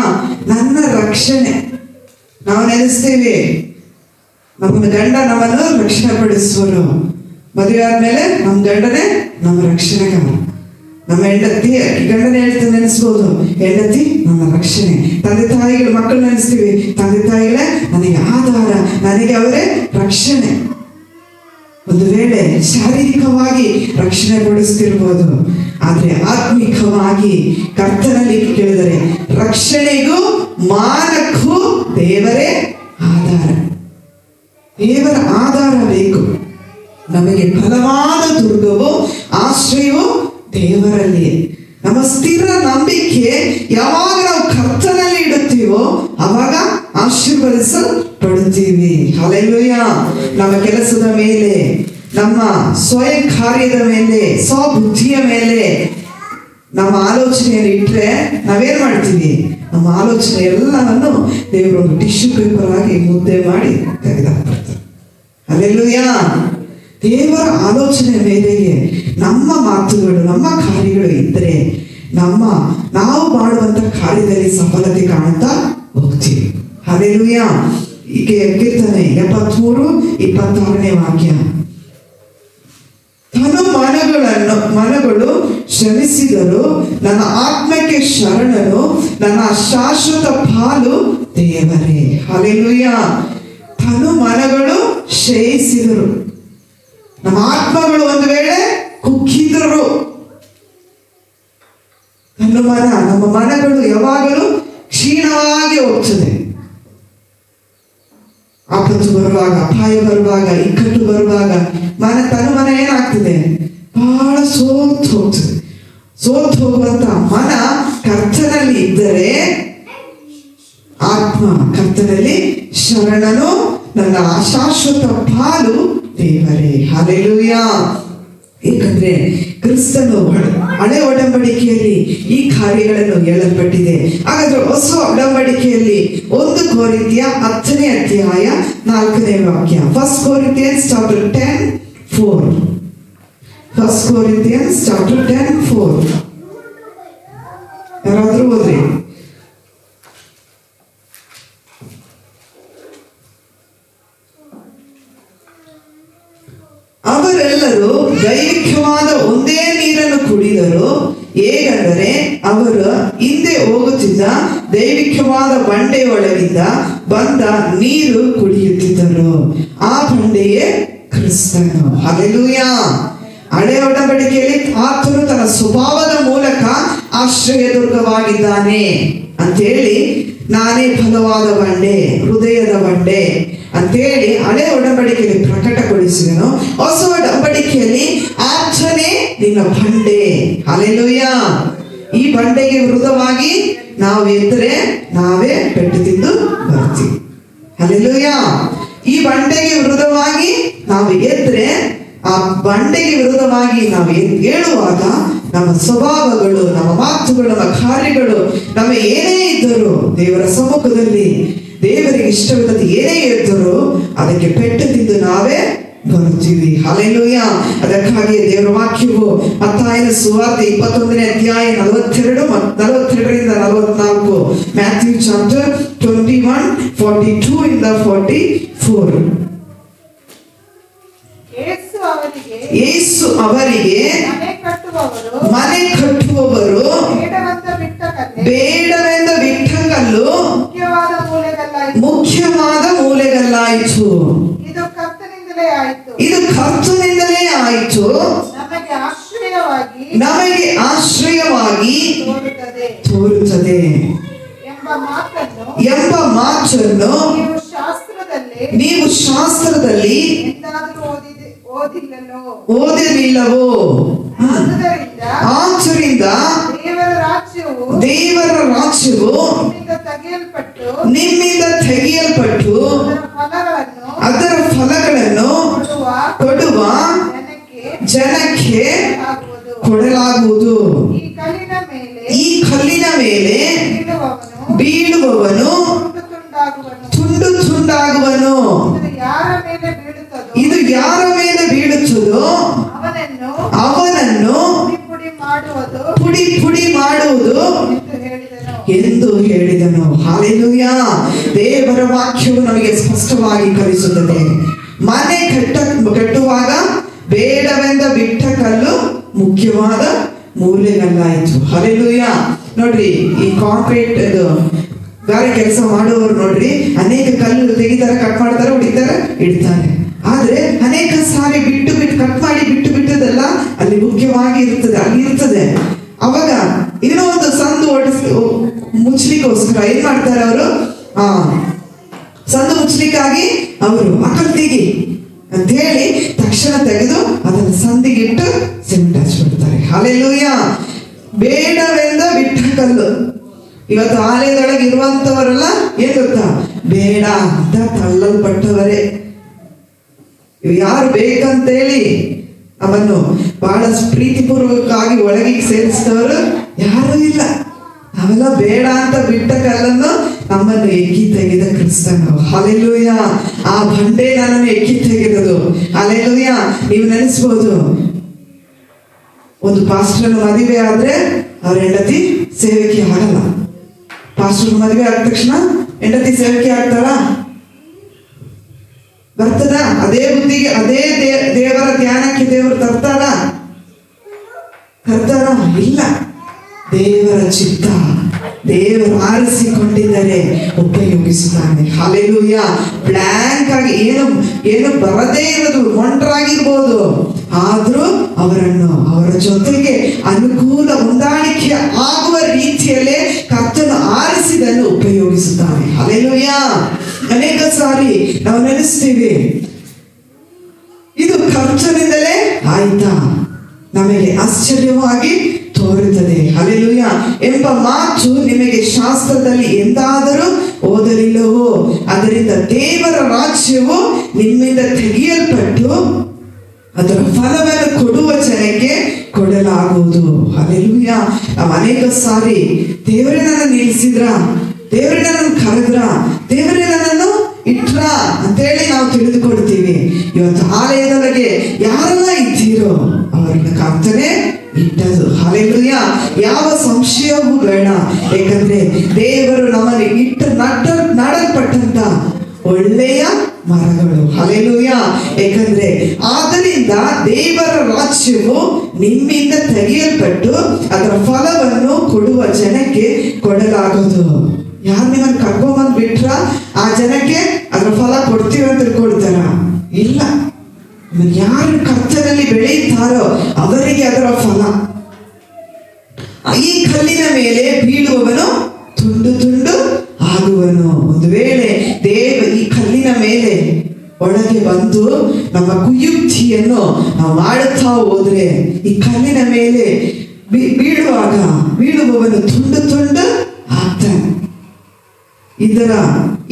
ನನ್ನ ರಕ್ಷಣೆ. ನಾವು ನೆನೆಸ್ತೀವಿ ನಮ್ಮ ಗಂಡ ನಮ್ಮನ್ನು ರಕ್ಷಣೆ ಪಡಿಸುವರು. ಮದುವೆ ಆದ್ಮೇಲೆ ನಮ್ಮ ಗಂಡನೇ ನಮ್ಮ ರಕ್ಷಣೆಗಾರ. ನಮ್ಮ ಹೆಂಡತಿ, ಗಂಡನ ಹೇಳ್ತಾ ನೆನೆಸ್ಬೋದು, ಹೆಂಡತಿ ನನ್ನ ರಕ್ಷಣೆ. ತಂದೆ ತಾಯಿಗಳು ಮಕ್ಕಳು ನೆನೆಸ್ತೀವಿ, ತಂದೆ ತಾಯಿಗಳೇ ನನಗೆ ಆಧಾರ, ನನಗೆ ಅವರೇ ರಕ್ಷಣೆ. ಒಂದು ವೇಳೆ ಶಾರೀರಿಕವಾಗಿ ರಕ್ಷಣೆ ಪಡಿಸ್ತಿರ್ಬೋದು, ಆದ್ರೆ ಆತ್ಮಿಕವಾಗಿ ಕರ್ತನಲ್ಲಿ ಕೇಳಿದರೆ ರಕ್ಷಣೆಗೂ ಮಾನಕ್ಕೂ ದೇವರೇ ಆಧಾರ. ದೇವರ ಆಧಾರ ಬೇಕು ನಮಗೆ. ಬಲವಾದ ದುರ್ಗವು ಆಶ್ರಯವು ದೇವರಲ್ಲಿಯೇ. ನಮ್ಮ ಸ್ಥಿರ ನಂಬಿಕೆ ಯಾವಾಗ ನಾವು ಕರ್ತನಲ್ಲಿ ಇಡುತ್ತೀವೋ ಅವಾಗ ಆಶೀರ್ವದಿಸಲ್ಪಡುತ್ತೀವಿ. ಹಲ್ಲೆಲೂಯಾ. ನಮ್ಮ ಕೆಲಸದ ಮೇಲೆ, ನಮ್ಮ ಸ್ವಯಂ ಕಾರ್ಯದ ಮೇಲೆ, ಸ್ವಬುದ್ಧಿಯ ಮೇಲೆ ನಮ್ಮ ಆಲೋಚನೆಯನ್ನು ಇಟ್ಟರೆ ನಾವೇನ್ ಮಾಡ್ತೀವಿ? ನಮ್ಮ ಆಲೋಚನೆ ಎಲ್ಲವನ್ನು ದೇವರು ಟಿಶ್ಯೂ ಪೇಪರ್ ಆಗಿ ಮುದ್ದೆ ಮಾಡಿ ತೆಗೆದಾಕ್ತಾರೆ. ಹಲ್ಲೆಲೂಯಾ. ದೇವರ ಆಲೋಚನೆ ಮೇರೆಗೆ ನಮ್ಮ ಮಾತುಗಳು, ನಮ್ಮ ಕಾರ್ಯಗಳು ಇದ್ದರೆ ನಾವು ಮಾಡುವಂತ ಕಾರ್ಯದಲ್ಲಿ ಸಫಲತೆ ಕಾಣುತ್ತಾ ಹೋಗ್ತೀವಿ. ಹಲ್ಲೆಲೂಯಾ. ಈಗ ಕೀರ್ತನೆ 73:26 ವಾಕ್ಯ. ತನು ಮನಗಳು ಶ್ರಮಿಸಿದರು, ನನ್ನ ಆತ್ಮಕ್ಕೆ ಶರಣನು, ನನ್ನ ಶಾಶ್ವತ ಪಾಲು ದೇವರೇ. ಹಲ್ಲೆಲೂಯಾ. ತನು ಮನಗಳು ಕ್ಷಯಿಸಿದರು. ನಮ್ಮ ಆತ್ಮಗಳು ಒಂದು ವೇಳೆ ಕುಗ್ಗಿದರು, ನಮ್ಮ ಮನಗಳು ಯಾವಾಗಲೂ ಕ್ಷೀಣವಾಗಿ ಹೋಗ್ತದೆ. ಆಪತ್ತು ಬರುವಾಗ, ಅಪಾಯ ಬರುವಾಗ, ಇಕ್ಕಟ್ಟು ಬರುವಾಗ ತನ್ನ ಮನ ಏನಾಗ್ತದೆ? ಬಹಳ ಸೋತು ಹೋಗ್ತದೆ. ಸೋತು ಹೋಗುವಂತ ಮನ ಕರ್ತನಲ್ಲಿ ಇದ್ದರೆ, ಆತ್ಮ ಕರ್ತನಲ್ಲಿ ಶರಣನು, ನನ್ನ ಶಾಶ್ವತ ಪಾಲು ದೇವರೇ. ಹಲ್ಲೆಲೂಯಾ. ಏಕೆಂದ್ರೆ ಕ್ರಿಸ್ತನು ಹಳೆ ಒಡಂಬಡಿಕೆಯಲ್ಲಿ ಈ ಕಾರ್ಯಗಳನ್ನು ಹೇಳಲ್ಪಟ್ಟಿದೆ. ಹಾಗಾದ್ರೆ ಹೊಸ ಒಡಂಬಡಿಕೆಯಲ್ಲಿ 1 ಕೊರಿಂಥಿಯ 10ನೇ ಅಧ್ಯಾಯ 4ನೇ ವಾಕ್ಯ. 1 Corinthians chapter 10:4. 1 Corinthians chapter 10:4. ಯಾರಾದ್ರೂ ಓದ್ರಿ. ಅವರೆಲ್ಲರೂ ದೈವಿಕವಾದ ಒಂದೇ ನೀರನ್ನು ಕುಡಿದರು. ಹೇಗೆಂದರೆ ಅವರು ಹಿಂದೆ ಹೋಗುತ್ತಿದ್ದ ದೈವಿಕವಾದ ಬಂಡೆಯೊಳಗಿಂದ ಬಂದ ನೀರು ಕುಡಿಯುತ್ತಿದ್ದರು. ಆ ಬಂಡೆಯೇ ಕ್ರಿಸ್ತನು. ಹಲ್ಲೆಲೂಯಾ. ಹಳೆ ಒಡಂಬಡಿಕೆಯಲ್ಲಿ ಆತನು ತನ್ನ ಸ್ವಭಾವದ ಮೂಲಕ ಆಶ್ರಯ ದುರ್ಗವಾಗಿದ್ದಾನೆ ಅಂತೇಳಿ, ನಾನೇ ಫಲವಾದ ಬಂಡೆ, ಹೃದಯದ ಬಂಡೆ ಅಂತೇಳಿ ಹಳೆ ಒಡಂಬಡಿಕೆಯಲ್ಲಿ ಪ್ರಕಟಗೊಳಿಸಿದನು. ಹೊಸ ಒಡಂಬಡಿಕೆಯಲ್ಲಿ ಆತನೇ ನಿನ್ನ ಬಂಡೆ. ಹಲ್ಲೆಲೂಯಾ. ಈ ಬಂಡೆಗೆ ವಿರುದ್ಧವಾಗಿ ನಾವು ಎದ್ದರೆ ನಾವೇ ಪೆಟ್ಟು ತಿಂದು ಬರ್ತೀವಿ. ಹಲ್ಲೆಲೂಯಾ. ಈ ಬಂಡೆಗೆ ವಿರುದ್ಧವಾಗಿ ನಾವು ಎದ್ರೆ, ಆ ಬಂಡೆಗೆ ವಿರುದ್ಧವಾಗಿ ನಾವು ಹೇಳುವಾಗ ನಮ್ಮ ಸ್ವಭಾವಗಳು, ನಮ್ಮ ಮಾತುಗಳು, ನಮ್ಮ ಕಾರ್ಯಗಳು, ನಮ್ಮ ಏನೇ ಇದ್ದರೂ ದೇವರ ಸಮ್ಮುಖದಲ್ಲಿ ದೇವರಿಗೆ ಇಷ್ಟವಿಲ್ಲದ ಏನೇ ಇದ್ದರೂ ಅದಕ್ಕೆ ಪೆಟ್ಟು ತಿಂದು ನಾವೇ ಬರುತ್ತೀವಿ. ಹಲ್ಲೆಲೂಯಾ. ಅದಕ್ಕಾಗಿ ದೇವರ ವಾಕ್ಯವು ಮತ್ತಾಯನ ಸುವಾರ್ತೆ 21ನೇ ಅಧ್ಯಾಯ 42-44, ಮ್ಯಾಥ್ಯೂ ಚಾಪ್ಟರ್ 21:42-44. ಯೇಸು ಅವರಿಗೆ ಮನೆ ಕಟ್ಟುವವರು ಬೇಡವೆಂದ ಬಿಟ್ಟ ಕಲ್ಲು ಮುಖ್ಯವಾದ ಮೂಲೆಗಲ್ಲಾಯಿತು. ಇದು ಕರ್ತನಿಂದಲೇ ಆಯಿತು. ನಮಗೆ ಆಶ್ರಯವಾಗಿ ತೋರುತ್ತದೆ ಎಂಬ ಮಾತನ್ನು ನೀವು ಶಾಸ್ತ್ರದಲ್ಲಿ ಓದಿರಲಿಲ್ಲವೋ? ಆದ್ದರಿಂದ ದೇವರ ರಾಜ್ಯವು ನಿಮ್ಮಿಂದ ತೆಗೆಯಲ್ಪಟ್ಟು ಅದರ ಫಲಗಳನ್ನು ಕೊಡುವ ಜನಕ್ಕೆ ಕೊಡಲಾಗುವುದು. ಈ ಕಲ್ಲಿನ ಮೇಲೆ ಬೀಳುವವನು ತುಂಡು ತುಂಡಾಗುವನು. ಇದು ಯಾರ ಮೇಲೆ ಬೀಳುತ್ತದೋ ಅವನನ್ನು ಪುಡಿ ಪುಡಿ ಮಾಡುವುದು ಎಂದು ಹೇಳಿದನು. ಹಲ್ಲೆಲೂಯಾ. ದೇವರ ವಾಕ್ಯವು ನಮಗೆ ಸ್ಪಷ್ಟವಾಗಿ ಕಲಿಸುತ್ತದೆ. ಮನೆ ಕಟ್ಟುವಾಗ ಬೇಡವೆಂದ ಬಿಟ್ಟ ಕಲ್ಲು ಮುಖ್ಯವಾದ ಮೂಲೆಗಲ್ಲಾಯಿತು. ಹಲ್ಲೆಲೂಯಾ. ನೋಡ್ರಿ, ಈ ಕಾಂಕ್ರೀಟ್ ಗಾರೆ ಕೆಲಸ ಮಾಡುವವರು ನೋಡ್ರಿ, ಅನೇಕ ಕಲ್ಲು ತೆಗಿತಾರೆ, ಕಟ್ ಮಾಡ್ತಾರೆ, ಹೊಡಿತಾರೆ, ಇಡ್ತಾರೆ. ಆದ್ರೆ ಅನೇಕ ಸಾರಿ ಬಿಟ್ಟು ಕಟ್ ಮಾಡಿ ಬಿಟ್ಟದೆಲ್ಲ ಅಲ್ಲಿ ಮುಖ್ಯವಾಗಿ ಇರ್ತದೆ, ಅಲ್ಲಿ ಇರ್ತದೆ. ಅವಾಗ ಏನೋ ಒಂದು ಸಂದು ಮುಚ್ಚಲಿಕ್ಕೋಸ್ಕರ ಏನ್ ಮಾಡ್ತಾರೆ ಅವರು, ಸಂದು ಮುಚ್ಚಲಿಕ್ಕಾಗಿ ಅವರು ಅಕಲ್ ತೆಗಿ ಅಂತ ಹೇಳಿ ತಕ್ಷಣ ತೆಗೆದು ಅದನ್ನು ಸಂದಿಗಿಟ್ಟು ಸಿಮೆಂಟ್ ಹಚ್ಚಿಬಿಡ್ತಾರೆ. ಹಲ್ಲೆಲೂಯಾ. ಬೇಡವೆಂದ ಬಿಟ್ಟ ಕಲ್ಲು. ಇವತ್ತು ಆಲಯದೊಳಗೆ ಇರುವಂತವರೆಲ್ಲ ಏನ್ ಗೊತ್ತಾ, ಬೇಡ ಅಂತ ತಳ್ಳಲ್ಪಟ್ಟವರೇ. ಯಾರು ಬೇಕಂತೇಳಿ ಅವನ್ನು ಬಹಳ ಪ್ರೀತಿಪೂರ್ವಕವಾಗಿ ಒಳಗೆ ಸೇರಿಸಿದವರು ಯಾರೂ ಇಲ್ಲ. ನಾವೆಲ್ಲ ಬೇಡ ಅಂತ ಬಿಟ್ಟ ಕಲ್ಲನ್ನು ನಮ್ಮನ್ನು ಎಕ್ಕಿ ತೆಗೆದ ಕ್ರಿಸ್ತನು. ಹಲ್ಲೆಲೂಯಾ. ಆ ಬಂಡೆ ನನ್ನನ್ನು ಎಕ್ಕಿ ತೆಗೆದದು. ಹಲ್ಲೆಲೂಯಾ. ನೀವು ನೆನೆಸ್ಬೋದು, ಒಂದು ಪಾಸ್ಟರ್ ಮದುವೆ ಆದ್ರೆ ಅವ್ರ ಹೆಂಡತಿ ಸೇವಕಿ ಆಗಲ್ಲ. ಪಾಸ್ಟರ್ ಮದುವೆ ಆದ ತಕ್ಷಣ ಹೆಂಡತಿ ಸೇವಕಿ ಆಗ್ತಾಳ? ಬರ್ತದ? ಅದೇ ಬುದ್ಧಿಗೆ, ಅದೇ ದೇವರ ಧ್ಯಾನಕ್ಕೆ ದೇವರು ತರ್ತಾರ? ಇಲ್ಲ. ದೇವರ ಚಿತ್ತ, ದೇವರು ಆರಿಸಿಕೊಂಡಿದ್ದರೆ ಉಪಯೋಗಿಸುತ್ತಾನೆ. ಹಲ್ಲೆಲೂಯಾ. ಬ್ಲ್ಯಾಂಕ್ ಆಗಿ ಏನು ಬರದೇ ಇರೋದು, ಮೊಂಡರಾಗಿರ್ಬೋದು, ಆದ್ರೂ ಅವರ ಜೊತೆಗೆ ಅನುಕೂಲ ಹೊಂದಾಣಿಕೆ ಆಗುವ ರೀತಿಯಲ್ಲೇ ಕರ್ತನು ಆರಿಸಿದನ್ನು ಉಪಯೋಗಿಸುತ್ತಾನೆ. ಹಲ್ಲೆಲೂಯಾ. ಅನೇಕ ಸಾರಿ ನಾವು ನೆನೆಸ್ತೀವಿ, ಇದು ಕರ್ತನಿಂದಲೇ ಆಯ್ತಾ, ನಮಗೆ ಆಶ್ಚರ್ಯವಾಗಿ ತೋರುತ್ತದೆ. ಹಲ್ಲೆಲೂಯಾ ಎಂಬ ಮಾತು ನಿಮಗೆ ಶಾಸ್ತ್ರದಲ್ಲಿ ಎಂದಾದರೂ ಓದಲಿಲ್ಲವೋ? ಅದರಿಂದ ದೇವರ ರಾಜ್ಯವು ನಿಮ್ಮಿಂದ ತೆಗೆಯಲ್ಪಟ್ಟು ಅದರ ಫಲವನ್ನು ಕೊಡುವ ಜನಕ್ಕೆ ಕೊಡಲಾಗುವುದು. ಹಲ್ಲೆಲೂಯಾ. ನಾವು ಅನೇಕ ಸಾರಿ ದೇವರೇ ನನ್ನ ನಿಲ್ಲಿಸಿದ್ರ, ದೇವರೇ ನನ್ನನ್ನು ಕರೆದ್ರ, ದೇವರೇ ನನ್ನನ್ನು ಇಟ್ರ ಅಂತೇಳಿ ನಾವು ತಿಳಿದುಕೊಡ್ತೀವಿ. ಇವತ್ತು ಆಲಯದೊಳಗೆ ಯಾರೆಲ್ಲ ಇದ್ದೀರೋ ಅವರನ್ನ ಕರ್ತನೇ ಇಟ್ಟದು. ಹಲ್ಲೆಲೂಯಾ. ಯಾವ ಸಂಶಯವೂ ಬೇಡ. ಯಾಕಂದ್ರೆ ದೇವರು ನಮ್ಮಲ್ಲಿ ನಡಲ್ಪಟ್ಟಂತ ಒಳ್ಳೆಯ ಮರಗಳು. ಹಲ್ಲೆಲೂಯಾ. ಯಾಕಂದ್ರೆ ಆದ್ದರಿಂದ ದೇವರ ರಾಜ್ಯವು ನಿಮ್ಮಿಂದ ತೆಗೆಯಲ್ಪಟ್ಟು ಅದರ ಫಲವನ್ನು ಕೊಡುವ ಜನಕ್ಕೆ ಕೊಡಲಾಗುವುದು. ಯಾರು ನಿಮ್ಮನ್ನು ಕರ್ಕೊಂಬಂದ್ ಬಿಟ್ರ ಆ ಜನಕ್ಕೆ ಅದರ ಫಲ ಕೊಡ್ತೀವಿ ಅಂತ ತಿಳ್ಕೊಳ್ತಾರ? ಇಲ್ಲ. ಯಾರು ಕರ್ತನಲ್ಲಿ ಬೆಳೆಯುತ್ತಾರೋ ಅವರಿಗೆ ಅದರ ಫಲ. ಈ ಕಲ್ಲಿನ ಮೇಲೆ ಬೀಳುವವನು ತುಂಡು ತುಂಡು ಆಗುವನು. ಒಂದು ವೇಳೆ ಈ ಕಲ್ಲಿನ ಮೇಲೆ ಒಳಗೆ ಬಂದು ನಮ್ಮ ಕುಯುಕ್ತಿಯನ್ನು ನಾವು ಮಾಡುತ್ತಾ ಹೋದ್ರೆ ಈ ಕಲ್ಲಿನ ಮೇಲೆ ಬೀಳುವವನು ತುಂಡು ತುಂಡು ಆಗ್ತಾನೆ.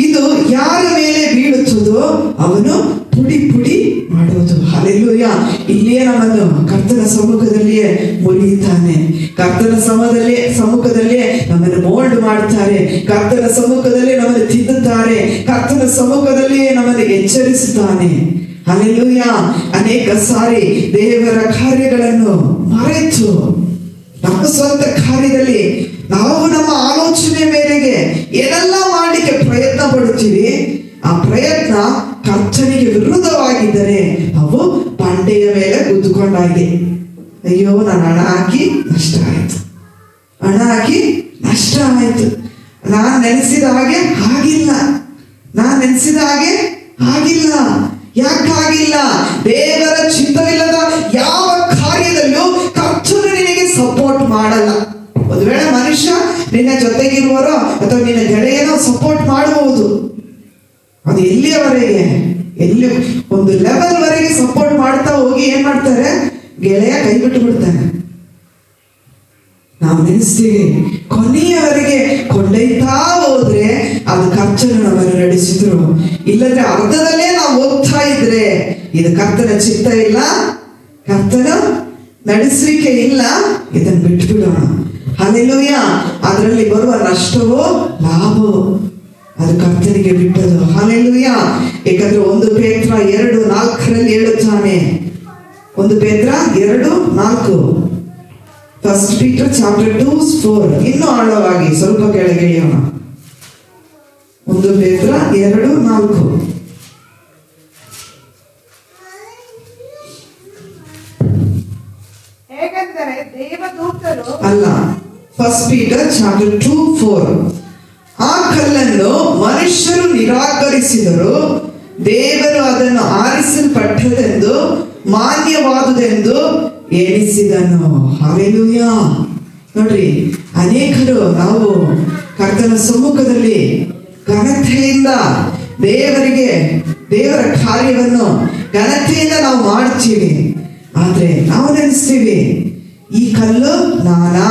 ಇದು ಯಾರ ಮೇಲೆ ಬೀಳುತ್ತದೋ ಅವನು ಪುಡಿ ಪುಡಿ ಮಾಡುವುದು. ಹಲ್ಲೆಲೂಯಾ. ಇಲ್ಲಿಯೇ ನಮ್ಮನ್ನು ಕರ್ತನ ಸಮ್ಮುಖದಲ್ಲಿಯೇ ಮುರಿಯುತ್ತಾನೆ. ಕರ್ತನ ಸಮ್ಮುಖದಲ್ಲಿಯೇ ನಮ್ಮನ್ನು ಮೋಲ್ಡ್ ಮಾಡ್ತಾರೆ. ಕರ್ತನ ಸಮ್ಮುಖದಲ್ಲಿ ನಮ್ಮನ್ನು ತಿದ್ದುತ್ತಾರೆ. ಕರ್ತನ ಸಮ್ಮುಖದಲ್ಲಿಯೇ ನಮ್ಮನ್ನು ಎಚ್ಚರಿಸುತ್ತಾನೆ. ಹಲ್ಲೆಲೂಯಾ. ಅನೇಕ ಸಾರಿ ದೇವರ ಕಾರ್ಯಗಳನ್ನು ಮರೆತು ನಮ್ಮ ಸ್ವಂತ ಕಾರ್ಯದಲ್ಲಿ ನಾವು ನಮ್ಮ ಆಲೋಚನೆ ಮೇರೆಗೆ ಏನೆಲ್ಲ ಮಾಡಲಿಕ್ಕೆ ಪ್ರಯತ್ನ ಪಡುತ್ತೀವಿ. ಆ ಪ್ರಯತ್ನ ಕರ್ತನಿಗೆ ವಿರುದ್ಧವಾಗಿದ್ದರೆ ಅವು ಬಂಡೆಯ ಮೇಲೆ ಗುದ್ದುಕೊಂಡಾಗಿದೆ. ಅಯ್ಯೋ, ನಾನು ಹಣ ಹಾಕಿ ನಷ್ಟ ಆಯ್ತು, ಹಣ ಹಾಕಿ ನಷ್ಟ ಆಯ್ತು, ನಾನು ನೆನೆಸಿದ ಹಾಗೆ ಆಗಿಲ್ಲ, ನಾನು ನೆನೆಸಿದ ಹಾಗೆ ಆಗಿಲ್ಲ. ಯಾಕಾಗಿಲ್ಲ? ದೇವರ ಚಿತ್ತವಿಲ್ಲದ ಯಾವ ಕಾರ್ಯದಲ್ಲೂ ಕರ್ತನು ನಿನಗೆ ಸಪೋರ್ಟ್ ಮಾಡಲ್ಲ. ಒಂದು ವೇಳೆ ಮನುಷ್ಯ ನಿನ್ನ ಜೊತೆಗಿರುವರೋ ಅಥವಾ ನಿನ್ನ ಗೆಳೆಯನೋ ಸಪೋರ್ಟ್ ಮಾಡಬಹುದು. ಅದು ಎಲ್ಲಿಯವರೆಗೆ? ಎಲ್ಲಿ ಒಂದು ಲೆವೆಲ್ ವರೆಗೆ ಸಪೋರ್ಟ್ ಮಾಡ್ತಾ ಹೋಗಿ ಏನ್ ಮಾಡ್ತಾರೆ, ಗೆಳೆಯ ಕೈ ಬಿಟ್ಟು ಬಿಡ್ತಾನೆ. ನಾವು ನೆನೆಸ್ತೀವಿ, ಕೊನೆಯವರೆಗೆ ಕೊಂಡೊಯ್ತಾ ಹೋದ್ರೆ ಅದು ಕರ್ತನು ನಮ್ಮನ್ನು ನಡೆಸಿದ್ರು. ಇಲ್ಲದ್ರೆ ಅರ್ಧದಲ್ಲೇ ನಾವು ಹೋಗ್ತಾ ಇದ್ರೆ ಇದು ಕರ್ತನ ಚಿತ್ತ ಇಲ್ಲ, ಕರ್ತನ ನಡೆಸುವಿಕೆ ಇಲ್ಲ, ಇದನ್ನು ಬಿಟ್ಟು ಬಿಡೋಣ. ಹಲ್ಲೆಲೂಯ. ಅದರಲ್ಲಿ ಬರುವ ನಷ್ಟವೋ ಲಾಭವೋ ಅದು ಕರ್ತನಿಗೆ ಬಿಟ್ಟದು. ಹಲ್ಲೆಲೂಯ. ಯಾಕಂದ್ರೆ 1 ಪೇತ್ರ 2:4 ಹೇಳುತ್ತಾನೆ. 1 ಪೇತ್ರ 2:4. First Peter chapter 2:4. ಇನ್ನೂ ಆಳವಾಗಿ ಸ್ವಲ್ಪ ಕೆಳಗೆ ಇಳಿಯೋಣ. 1 ಪೇತ್ರ 2:4. ಹೇಗೆಂದರೆ ದೇವದೂತರು ಅಲ್ಲ, ಫಸ್ಟ್ ಪೀಟರ್ ಚಾಪ್ಟರ್ 2:4. ಆ ಕಲ್ಲನ್ನು ಮನುಷ್ಯರು ನಿರಾಕರಿಸಿದರು, ದೇವರು ಅದನ್ನು ಆರಿಸಲ್ಪಟ್ಟದೆಂದು ಮಾನ್ಯವಾದುದೆಂದು ಎಣಿಸಿದನು. ಹಲ್ಲೆಲೂಯ. ನೋಡ್ರಿ, ಅನೇಕರು ನಾವು ಕರ್ತನ ಸಮ್ಮುಖದಲ್ಲಿ ಘನತೆಯಿಂದ ದೇವರ ಕಾರ್ಯವನ್ನು ಘನತೆಯಿಂದ ನಾವು ಮಾಡ್ತೀವಿ. ಆದ್ರೆ ನಾವು ನೆನೆಸ್ತೀವಿ, ಈ ಕಲ್ಲು ನಾನಾ.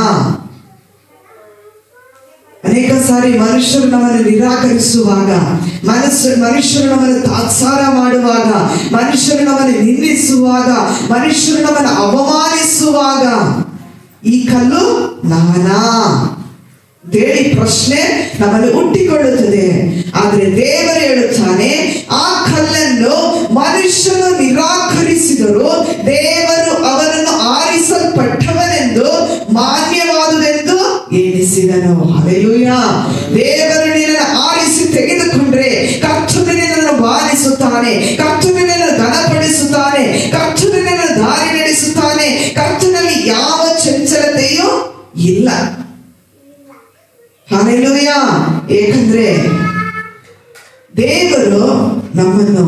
ಅನೇಕ ಸಾರಿ ಮನುಷ್ಯರು ನಮ್ಮನ್ನು ನಿರಾಕರಿಸುವಾಗ, ಮನುಷ್ಯರು ನಮ್ಮನ್ನು ತಾತ್ಸಾರ ಮಾಡುವಾಗ, ಮನುಷ್ಯರು ನಮ್ಮನ್ನು ನಿಂದಿಸುವಾಗ, ಮನುಷ್ಯರು ನಮ್ಮನ್ನು ಅವಮಾನಿಸುವಾಗ ಈ ಕಲ್ಲು ನಾನಾ ದೇಳಿ ಪ್ರಶ್ನೆ ನಮ್ಮಲ್ಲಿ ಹುಟ್ಟಿಕೊಳ್ಳುತ್ತದೆ. ಆದರೆ ದೇವರು ಹೇಳುತ್ತಾನೆ, ಆ ಕಲ್ಲನ್ನು ಮನುಷ್ಯನು ನಿರಾಕರಿಸಿದರು, ದೇವರು ಅವನನ್ನು ಆರಿಸಲ್ಪಟ್ಟವನೆಂದು ಮಾನ್ಯವಾದುದೆಂದು ಎಣಿಸಿದನು. ಹಲ್ಲೆಲೂಯ. ದೇವರು ನಿನ್ನನ್ನು ಆರಿಸಿ ತೆಗೆದುಕೊಂಡ್ರೆ ಕರ್ತನು ನಿನ್ನನ್ನು ಬಾರಿಸುತ್ತಾನೆ, ಕರ್ತನು ನಿನ್ನನ್ನು ಘನಪಡಿಸುತ್ತಾನೆ, ಕರ್ತನು ನಿನ್ನನ್ನು ದಾರಿ ನಡೆಸುತ್ತಾನೆ. ಕರ್ತನಲ್ಲಿ ಯಾವ ಚಂಚಲತೆಯೂ ಇಲ್ಲ. ಹಲ್ಲೆಲೂಯ. ಏಕೆಂದ್ರೆ ದೇವರು ನಮ್ಮನ್ನು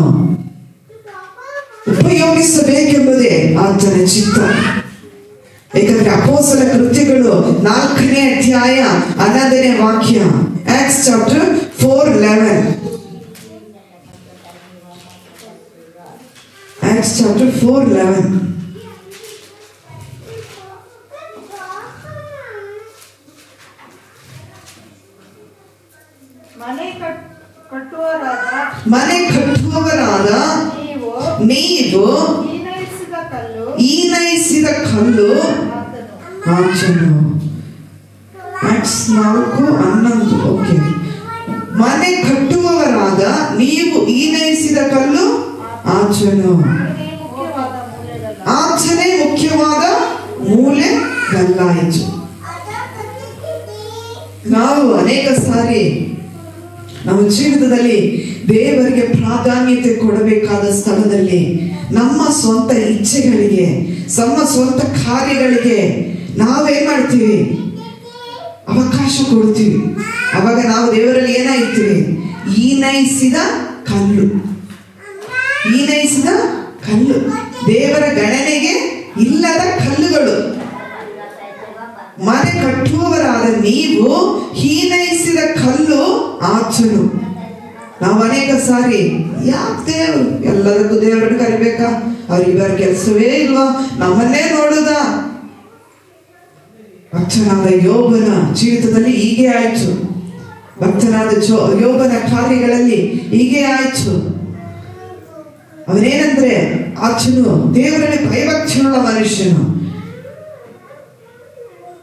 ಉಪಯೋಗಿಸಬೇಕೆಂಬುದೇ ಆತನ ಚಿತ್ತ. ಏಕೆಂದ್ರೆ ಅಪೊಸ್ತಲರ ಕೃತ್ಯಗಳು 4ನೇ ಅಧ್ಯಾಯ 11ನೇ ವಾಕ್ಯ, ಆಕ್ಟ್ಸ್ ಚಾಪ್ಟರ್ 4:11. Acts chapter 4:11. ಮನೆ ಕಟ್ಟುವವರಾದ ನೀವು ಈನೈಸಿದ ಕಲ್ಲು ಆಚನು. ಆಕ್ಟ್ಸ್ 4:11. ಓಕೆ. ಮನೆ ಕಟ್ಟುವವರಾದ ನೀವು ಈನೈಸಿದ ಕಲ್ಲು ಆಚನು. ಆಚನೆ ಮುಖ್ಯವಾದ ಮೂಲೆ ಕಲ್ಲಾಯಿತು. ನಾವು ಅನೇಕ ಸಾರಿ ನಮ್ಮ ಜೀವಿತದಲ್ಲಿ ದೇವರಿಗೆ ಪ್ರಾಧಾನ್ಯತೆ ಕೊಡಬೇಕಾದ ಸ್ಥಳದಲ್ಲಿ ನಮ್ಮ ಸ್ವಂತ ಇಚ್ಛೆಗಳಿಗೆ, ನಮ್ಮ ಸ್ವಂತ ಕಾರ್ಯಗಳಿಗೆ ನಾವೇನ್ ಮಾಡ್ತೀವಿ, ಅವಕಾಶ ಕೊಡ್ತೀವಿ. ಅವಾಗ ನಾವು ದೇವರಲ್ಲಿ ಏನಾಗ್ತೀವಿ, ಈನೈಸಿದ ಕಲ್ಲು. ಈನೈಸಿದ ಕಲ್ಲು, ದೇವರ ಗಣನೆಗೆ ಇಲ್ಲದ ಕಲ್ಲುಗಳು. ಮನೆ ಕಟ್ಟುವವರಾದ ನೀವು ಹೀನೈಸಿದ ಕಲ್ಲು ಆಚನು. ನಾವು ಅನೇಕ ಸಾರಿ ಯಾಕೆ ದೇವರು ಎಲ್ಲದಕ್ಕೂ ದೇವರನ್ನು ಕರಿಬೇಕಾ, ಅವ್ರಿಬ್ಬರ ಕೆಲಸವೇ ಇಲ್ವಾ, ನಮ್ಮನ್ನೇ ನೋಡುದ. ಭಕ್ತನಾದ ಯೋಬನ ಜೀವಿತದಲ್ಲಿ ಹೀಗೆ ಆಯ್ತು, ಭಕ್ತನಾದ ಯೋಬನ ಕಾರ್ಯಗಳಲ್ಲಿ ಹೀಗೆ ಆಯ್ತು. ಅವನೇನಂದ್ರೆ ಆಚನು ದೇವರಲ್ಲಿ ಭಯಭಕ್ತಿಯುಳ್ಳ ಮನುಷ್ಯನು.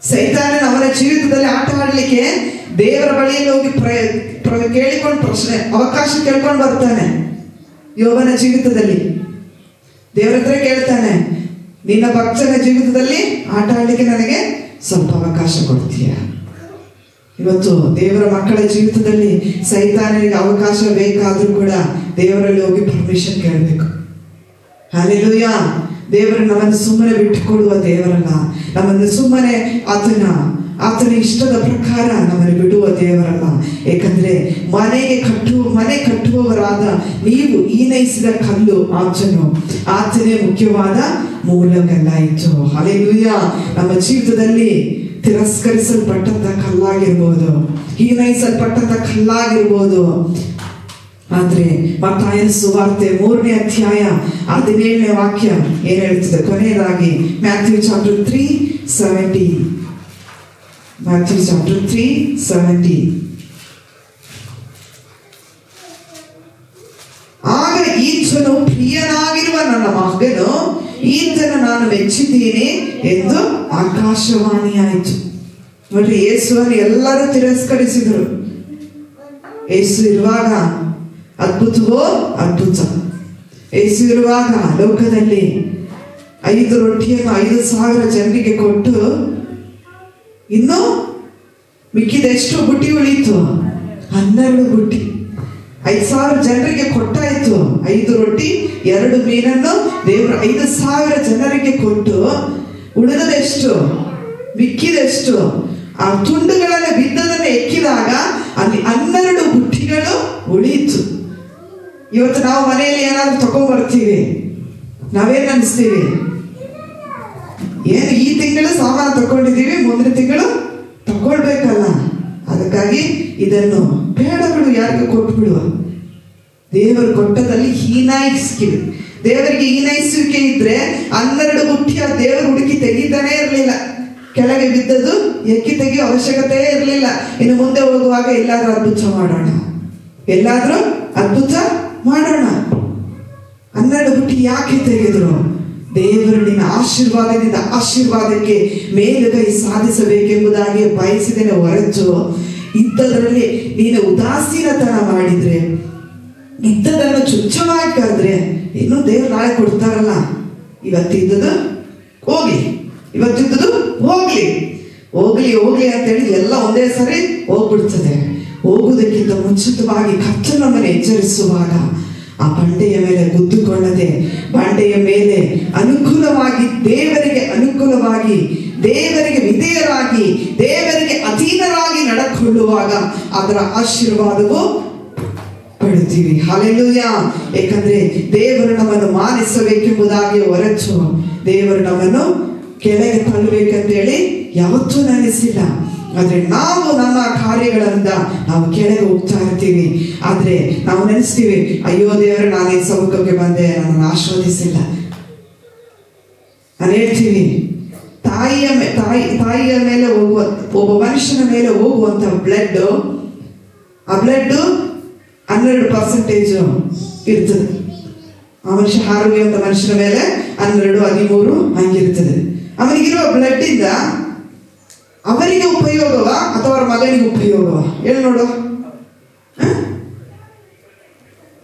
ಸೈತಾನನ ಅವನ ಜೀವಿತದಲ್ಲಿ ಆಟ ಆಡಲಿಕ್ಕೆ ದೇವರ ಬಳಿಯಲ್ಲಿ ಹೋಗಿ ಕೇಳಿಕೊಂಡು ಪ್ರಶ್ನೆ ಅವಕಾಶ ಕೇಳ್ಕೊಂಡು ಬರ್ತಾನೆ. ಯೋಬನ ಜೀವಿತದಲ್ಲಿ ದೇವರ ಹತ್ರ ಕೇಳ್ತಾನೆ, ನಿನ್ನ ಭಕ್ತನ ಜೀವಿತದಲ್ಲಿ ಆಟ ಆಡಲಿಕ್ಕೆ ನನಗೆ ಸ್ವಲ್ಪ ಅವಕಾಶ ಕೊಡ್ತೀಯ? ಇವತ್ತು ದೇವರ ಮಕ್ಕಳ ಜೀವಿತದಲ್ಲಿ ಸೈತಾನನಿಗೆ ಅವಕಾಶ ಬೇಕಾದ್ರೂ ಕೂಡ ದೇವರಲ್ಲಿ ಹೋಗಿ ಪರ್ಮಿಷನ್ ಕೇಳಬೇಕು. ಹಲ್ಲೆಲೂಯಾ. ದೇವರು ನಮ್ಮನ್ನು ಸುಮ್ಮನೆ ಬಿಟ್ಟುಕೊಡುವ ದೇವರಲ್ಲ. ನಮ್ಮನ್ನು ಸುಮ್ಮನೆ ಆತನ ಇಷ್ಟದ ಪ್ರಕಾರ ನಮ್ಮನ್ನು ಬಿಡುವ ದೇವರಲ್ಲ. ಏಕೆಂದ್ರೆ ಮನೆ ಕಟ್ಟುವವರಾದ ನೀವು ಈನೈಸಿದ ಕಲ್ಲು ಆತನೇ ಮುಖ್ಯವಾದ ಮೂಲಗಲ್ಲಾಯಿತು. ಹಲ್ಲೆಲೂಯಾ. ನಮ್ಮ ಜೀವಿತದಲ್ಲಿ ತಿರಸ್ಕರಿಸಲ್ಪಟ್ಟಂತ ಕಲ್ಲಾಗಿರ್ಬೋದು, ಹೀನೈಸಲ್ಪಟ್ಟಂತ ಕಲ್ಲಾಗಿರ್ಬೋದು. ಆದ್ರೆ ಮತ್ತಾಯನ ಸುವಾರ್ತೆ 3ನೇ ಅಧ್ಯಾಯ 17ನೇ ವಾಕ್ಯ ಏನ್ ಹೇಳ್ತದೆ? ಕೊನೆಯದಾಗಿ ಮ್ಯಾಥ್ಯೂ ಚಾಪ್ಟರ್ 3:17. Matthew chapter 3:17. ಆಗ ಈತನು ಪ್ರಿಯನಾಗಿರುವ ನನ್ನ ಮಗನು, ಈತನ ನಾನು ಮೆಚ್ಚಿದ್ದೀನಿ ಎಂದು ಆಕಾಶವಾಣಿಯಾಯಿತು. ನೋಡ್ರಿ, ಯೇಸುವನ್ನು ಎಲ್ಲರೂ ತಿರಸ್ಕರಿಸಿದರು. ಯೇಸು ಇರುವಾಗ ಅದ್ಭುತವೋ ಅದ್ಭುತ. ಯೇಸು ಇರುವಾಗ ಲೋಕದಲ್ಲಿ 5 ರೊಟ್ಟಿಯನ್ನು 5,000 ಜನರಿಗೆ ಕೊಟ್ಟು ಇನ್ನು ಮಿಕ್ಕಿದೆಷ್ಟು ಬುಟ್ಟಿ ಉಳಿಯಿತು? 12 ಬುಟ್ಟಿ. 5,000 ಜನರಿಗೆ ಕೊಟ್ಟಾಯ್ತು. 5 ರೊಟ್ಟಿ 2 ಮೀನನ್ನು ದೇವರು 5,000 ಜನರಿಗೆ ಕೊಟ್ಟು ಉಳಿದದೆಷ್ಟು? ಮಿಕ್ಕಿದೆಷ್ಟು? ಆ ತುಂಡುಗಳನ್ನು ಬಿದ್ದದನ್ನು ಎಕ್ಕಿದಾಗ ಅಲ್ಲಿ 12 ಬುಟ್ಟಿಗಳು ಉಳಿಯಿತು. ಇವತ್ತು ನಾವು ಮನೆಯಲ್ಲಿ ಏನಾದ್ರು ತಗೊಂಡ್ಬರ್ತೀವಿ, ನಾವೇನ್ ಅನಿಸ್ತೀವಿ? ಏನು ಈ ತಿಂಗಳು ಸಾಮಾನು ತಗೊಂಡಿದ್ದೀವಿ, ಮುಂದಿನ ತಿಂಗಳು ತಗೊಳ್ಬೇಕಲ್ಲ, ಅದಕ್ಕಾಗಿ ಇದನ್ನು ಬೇಡ ಬಿಡು, ಯಾರಿಗೆ ಕೊಟ್ಬಿಡುವ. ದೇವರು ಕೊಟ್ಟದಲ್ಲಿ ಹೀನಾಯಿಸ್ಕಿವಿ. ದೇವರಿಗೆ ಹೀನಾಯಿಸುವಿಕೆ ಇದ್ರೆ 12 ಬುಟ್ಟಿಯ ದೇವರು ಹುಡುಕಿ ತೆಗಿತಾನೆ ಇರಲಿಲ್ಲ. ಕೆಳಗೆ ಬಿದ್ದದು ಎಕ್ಕಿ ತೆಗಿಯೋ ಅವಶ್ಯಕತೆ ಇರಲಿಲ್ಲ. ಇನ್ನು ಮುಂದೆ ಹೋಗುವಾಗ ಎಲ್ಲಾದ್ರೂ ಅದ್ಭುತ ಮಾಡೋಣ, ಎಲ್ಲಾದ್ರೂ ಅದ್ಭುತ ಮಾಡೋಣ. 12 ಬುಟ್ಟಿ ಯಾಕೆ ತೆಗೆದ್ರು? ದೇವರು ನಿನ್ನ ಆಶೀರ್ವಾದದಿಂದ ಆಶೀರ್ವಾದಕ್ಕೆ ಮೇಲುಗೈ ಸಾಧಿಸಬೇಕೆಂಬುದಾಗಿ ಬಯಸಿದ್ದೇನೆ ಹೊರತು ಇಂಥದ್ರಲ್ಲಿ ನೀನು ಉದಾಸೀನತನ ಮಾಡಿದ್ರೆ, ಇಂಥದನ್ನು ಚುಚ್ಚವಾಗಿ ಕರೆದ್ರೆ, ಇನ್ನು ದೇವ್ರು ನಾಳೆ ಕೊಡ್ತಾರಲ್ಲ, ಇವತ್ತಿದ್ದದು ಹೋಗ್ಲಿ, ಇವತ್ತಿದ್ದದು ಹೋಗ್ಲಿ ಹೋಗ್ಲಿ ಹೋಗ್ಲಿ ಅಂತೇಳಿ ಎಲ್ಲ ಒಂದೇ ಸರಿ ಹೋಗ್ಬಿಡ್ತದೆ. ಹೋಗುವುದಕ್ಕಿಂತ ಮುಂಚಿತವಾಗಿ ಕರ್ತನು ನಮ್ಮನ್ನು ಎಚ್ಚರಿಸುವಾಗ ಆ ಬಂಡೆಯ ಮೇಲೆ ಗುದ್ದುಕೊಳ್ಳದೆ, ಬಂಡೆಯ ಮೇಲೆ ಅನುಕೂಲವಾಗಿ, ದೇವರಿಗೆ ಅನುಕೂಲವಾಗಿ, ದೇವರಿಗೆ ವಿಧೇಯರಾಗಿ, ದೇವರಿಗೆ ಅಧೀನರಾಗಿ ನಡೆದುಕೊಳ್ಳುವಾಗ ಅದರ ಆಶೀರ್ವಾದವು ಪಡ್ತೀವಿ. ಹಲ್ಲೆಲೂಯಾ. ಏಕೆಂದ್ರೆ ದೇವರು ನಮ್ಮನ್ನು ಮಾನಿಸಬೇಕೆಂಬುದಾಗಿ ಹೊರತು ದೇವರು ನಮ್ಮನ್ನು ಕೆಳಗೆ ತಳ್ಳಬೇಕಂತೇಳಿ ಯಾವತ್ತೂ ನೆನೆಸಿಲ್ಲ. ಆದ್ರೆ ನಾವು ನಮ್ಮ ಕಾರ್ಯಗಳಿಂದ ನಾವು ಕೆಳಗೆ ಹೋಗ್ತಾ ಇರ್ತೀವಿ. ಆದ್ರೆ ನಾವು ನೆನೆಸ್ತೀವಿ, ಅಯ್ಯೋ ದೇವರು, ನಾನು ಈ ಸಮ್ಮುಖಕ್ಕೆ ಬಂದೆ, ನನ್ನನ್ನು ಆಶೀರ್ವದಿಸಿಲ್ಲ. ನಾನು ಹೇಳ್ತೀನಿ, ತಾಯಿಯ ಮೇಲೆ ಹೋಗುವ, ಒಬ್ಬ ಮನುಷ್ಯನ ಮೇಲೆ ಹೋಗುವಂತ ಬ್ಲಡ್, ಆ ಬ್ಲಡ್ 12% ಇರ್ತದೆ. ಆ ಮನುಷ್ಯ ಆರೋಗ್ಯವಂತ ಮನುಷ್ಯನ ಮೇಲೆ 12, 13 ಹಂಗಿರ್ತದೆ. ಅವನಿಗಿರುವ ಬ್ಲಡ್ ಇಂದ ಅವರಿಗೆ ಉಪಯೋಗವ ಅಥವಾ ಅವರ ಮಗನಿಗೆ ಉಪಯೋಗವ? ಹೇಳಿ ನೋಡು.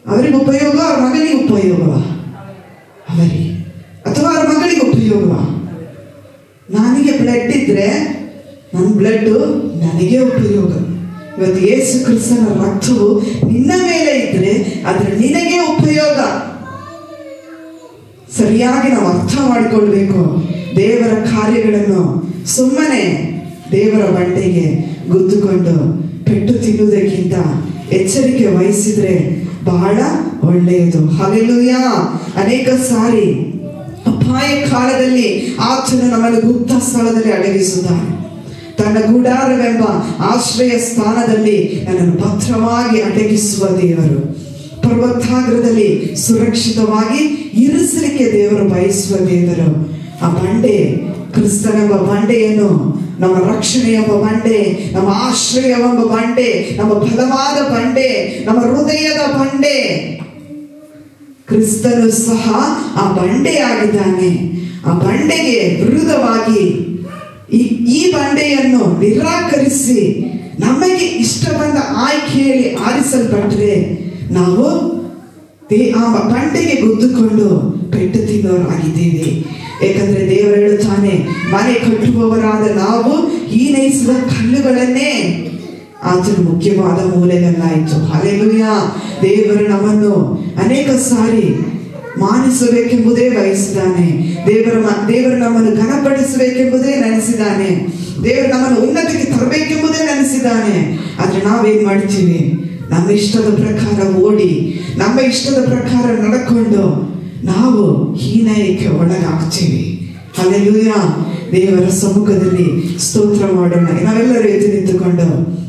ಅವರಿಗೆ ಉಪಯೋಗ, ಅವ್ರ ಮಗನಿಗೆ ಉಪಯೋಗವ? ಅವರಿಗೆ ಅಥವಾ ಅವ್ರ ಮಗಳಿಗೆ ಉಪಯೋಗವ? ನನಗೆ ಬ್ಲಡ್ ಇದ್ರೆ ನನ್ನ ಬ್ಲಡ್ ನನಗೆ ಉಪಯೋಗ. ಇವತ್ತು ಯೇಸು ಕ್ರಿಸ್ತನ ರಕ್ತವು ನಿನ್ನ ಮೇಲೆ ಇದ್ರೆ ಅದ್ರ ನಿನಗೆ ಉಪಯೋಗ. ಸರಿಯಾಗಿ ನಾವು ಅರ್ಥ ಮಾಡಿಕೊಳ್ಬೇಕು ದೇವರ ಕಾರ್ಯಗಳನ್ನು. ಸುಮ್ಮನೆ ದೇವರ ಬಂಡೆಗೆ ಗುದ್ದುಕೊಂಡು ಪೆಟ್ಟು ತಿನ್ನುವುದಕ್ಕಿಂತ ಎಚ್ಚರಿಕೆ ವಹಿಸಿದ್ರೆ ಬಹಳ ಒಳ್ಳೆಯದು. ಹಲ್ಲೆಲೂಯಾ. ಅನೇಕ ಸಾರಿ ಅಪಾಯ ಕಾಲದಲ್ಲಿ ಆತನು ನಮ್ಮನ್ನು ಗುಪ್ತ ಸ್ಥಳದಲ್ಲಿ ಅಡಗಿಸುತ್ತಾನೆ. ತನ್ನ ಗುಡಾರವೆಂಬ ಆಶ್ರಯ ಸ್ಥಾನದಲ್ಲಿ ನನ್ನನ್ನು ಭದ್ರವಾಗಿ ಅಡಗಿಸುವ ದೇವರು. ಪರ್ವತಾಗ್ರದಲ್ಲಿ ಸುರಕ್ಷಿತವಾಗಿ ಇರಿಸಲಿಕ್ಕೆ ದೇವರು ಬಯಸುವ ದೇವರು. ಆ ಬಂಡೆ, ಕ್ರಿಸ್ತನೆಂಬ ಬಂಡೆಯನ್ನು, ನಮ್ಮ ರಕ್ಷಣೆ ಎಂಬ ಬಂಡೆ, ನಮ್ಮ ಆಶ್ರಯವೆಂಬ ಬಂಡೆ, ನಮ್ಮ ಬಲವಾದ ಬಂಡೆ, ನಮ್ಮ ಹೃದಯದ ಬಂಡೆ, ಕ್ರಿಸ್ತನು ಸಹ ಆ ಬಂಡೆಯಾಗಿದ್ದಾನೆ. ಆ ಬಂಡೆಗೆ ವಿರುದ್ಧವಾಗಿ ಈ ಬಂಡೆಯನ್ನು ನಿರಾಕರಿಸಿ ನಮಗೆ ಇಷ್ಟ ಬಂದ ಆಯ್ಕೆಯಲ್ಲಿ ಆರಿಸಲ್ಪಟ್ಟರೆ ನಾವು ಆ ಬಂಡೆಗೆ ಗುದ್ದುಕೊಂಡು ಪೆಟ್ಟು ತಿನ್ನೋರಾಗಿದ್ದೇವೆ. ಏಕೆಂದ್ರೆ ದೇವರು ಹೇಳುತ್ತಾನೆ, ಮನೆ ಕಟ್ಟುವವರಾದ ನಾವು ಹೀನೈಸಿದ ಕಲ್ಲುಗಳನ್ನೇ ಆತನ ಮುಖ್ಯವಾದ ಮೂಲೆಗಲ್ಲಾಯಿತು. ಹಲ್ಲೆಲೂಯ. ದೇವರು ನಮ್ಮನ್ನು ಅನೇಕ ಸಾರಿ ಮಾನಿಸಬೇಕೆಂಬುದೇ ಬಯಸಿದ್ದಾನೆ. ದೇವರು ನಮ್ಮನ್ನು ಘನಪಡಿಸಬೇಕೆಂಬುದೇ ನೆನೆಸಿದ್ದಾನೆ. ದೇವರು ನಮ್ಮನ್ನು ಉನ್ನತಿಗೆ ತರಬೇಕೆಂಬುದೇ ನೆನೆಸಿದ್ದಾನೆ. ಆದ್ರೆ ನಾವೇನ್ ಮಾಡ್ತೀವಿ? ನಮ್ಮ ಇಷ್ಟದ ಪ್ರಕಾರ ಓಡಿ, ನಮ್ಮ ಇಷ್ಟದ ಪ್ರಕಾರ ನಡ್ಕೊಂಡು ನಾವು ಹೀನಯಕ್ಕೆ ಒಳಗಾಗ್ತೀವಿ. ಹಲ್ಲೆಲೂಯ. ದೇವರ ಸಮ್ಮುಖದಲ್ಲಿ ಸ್ತೋತ್ರ ಮಾಡೋಣ. ನಾವೆಲ್ಲರೂ ಎದ್ದು ನಿಂತುಕೊಂಡು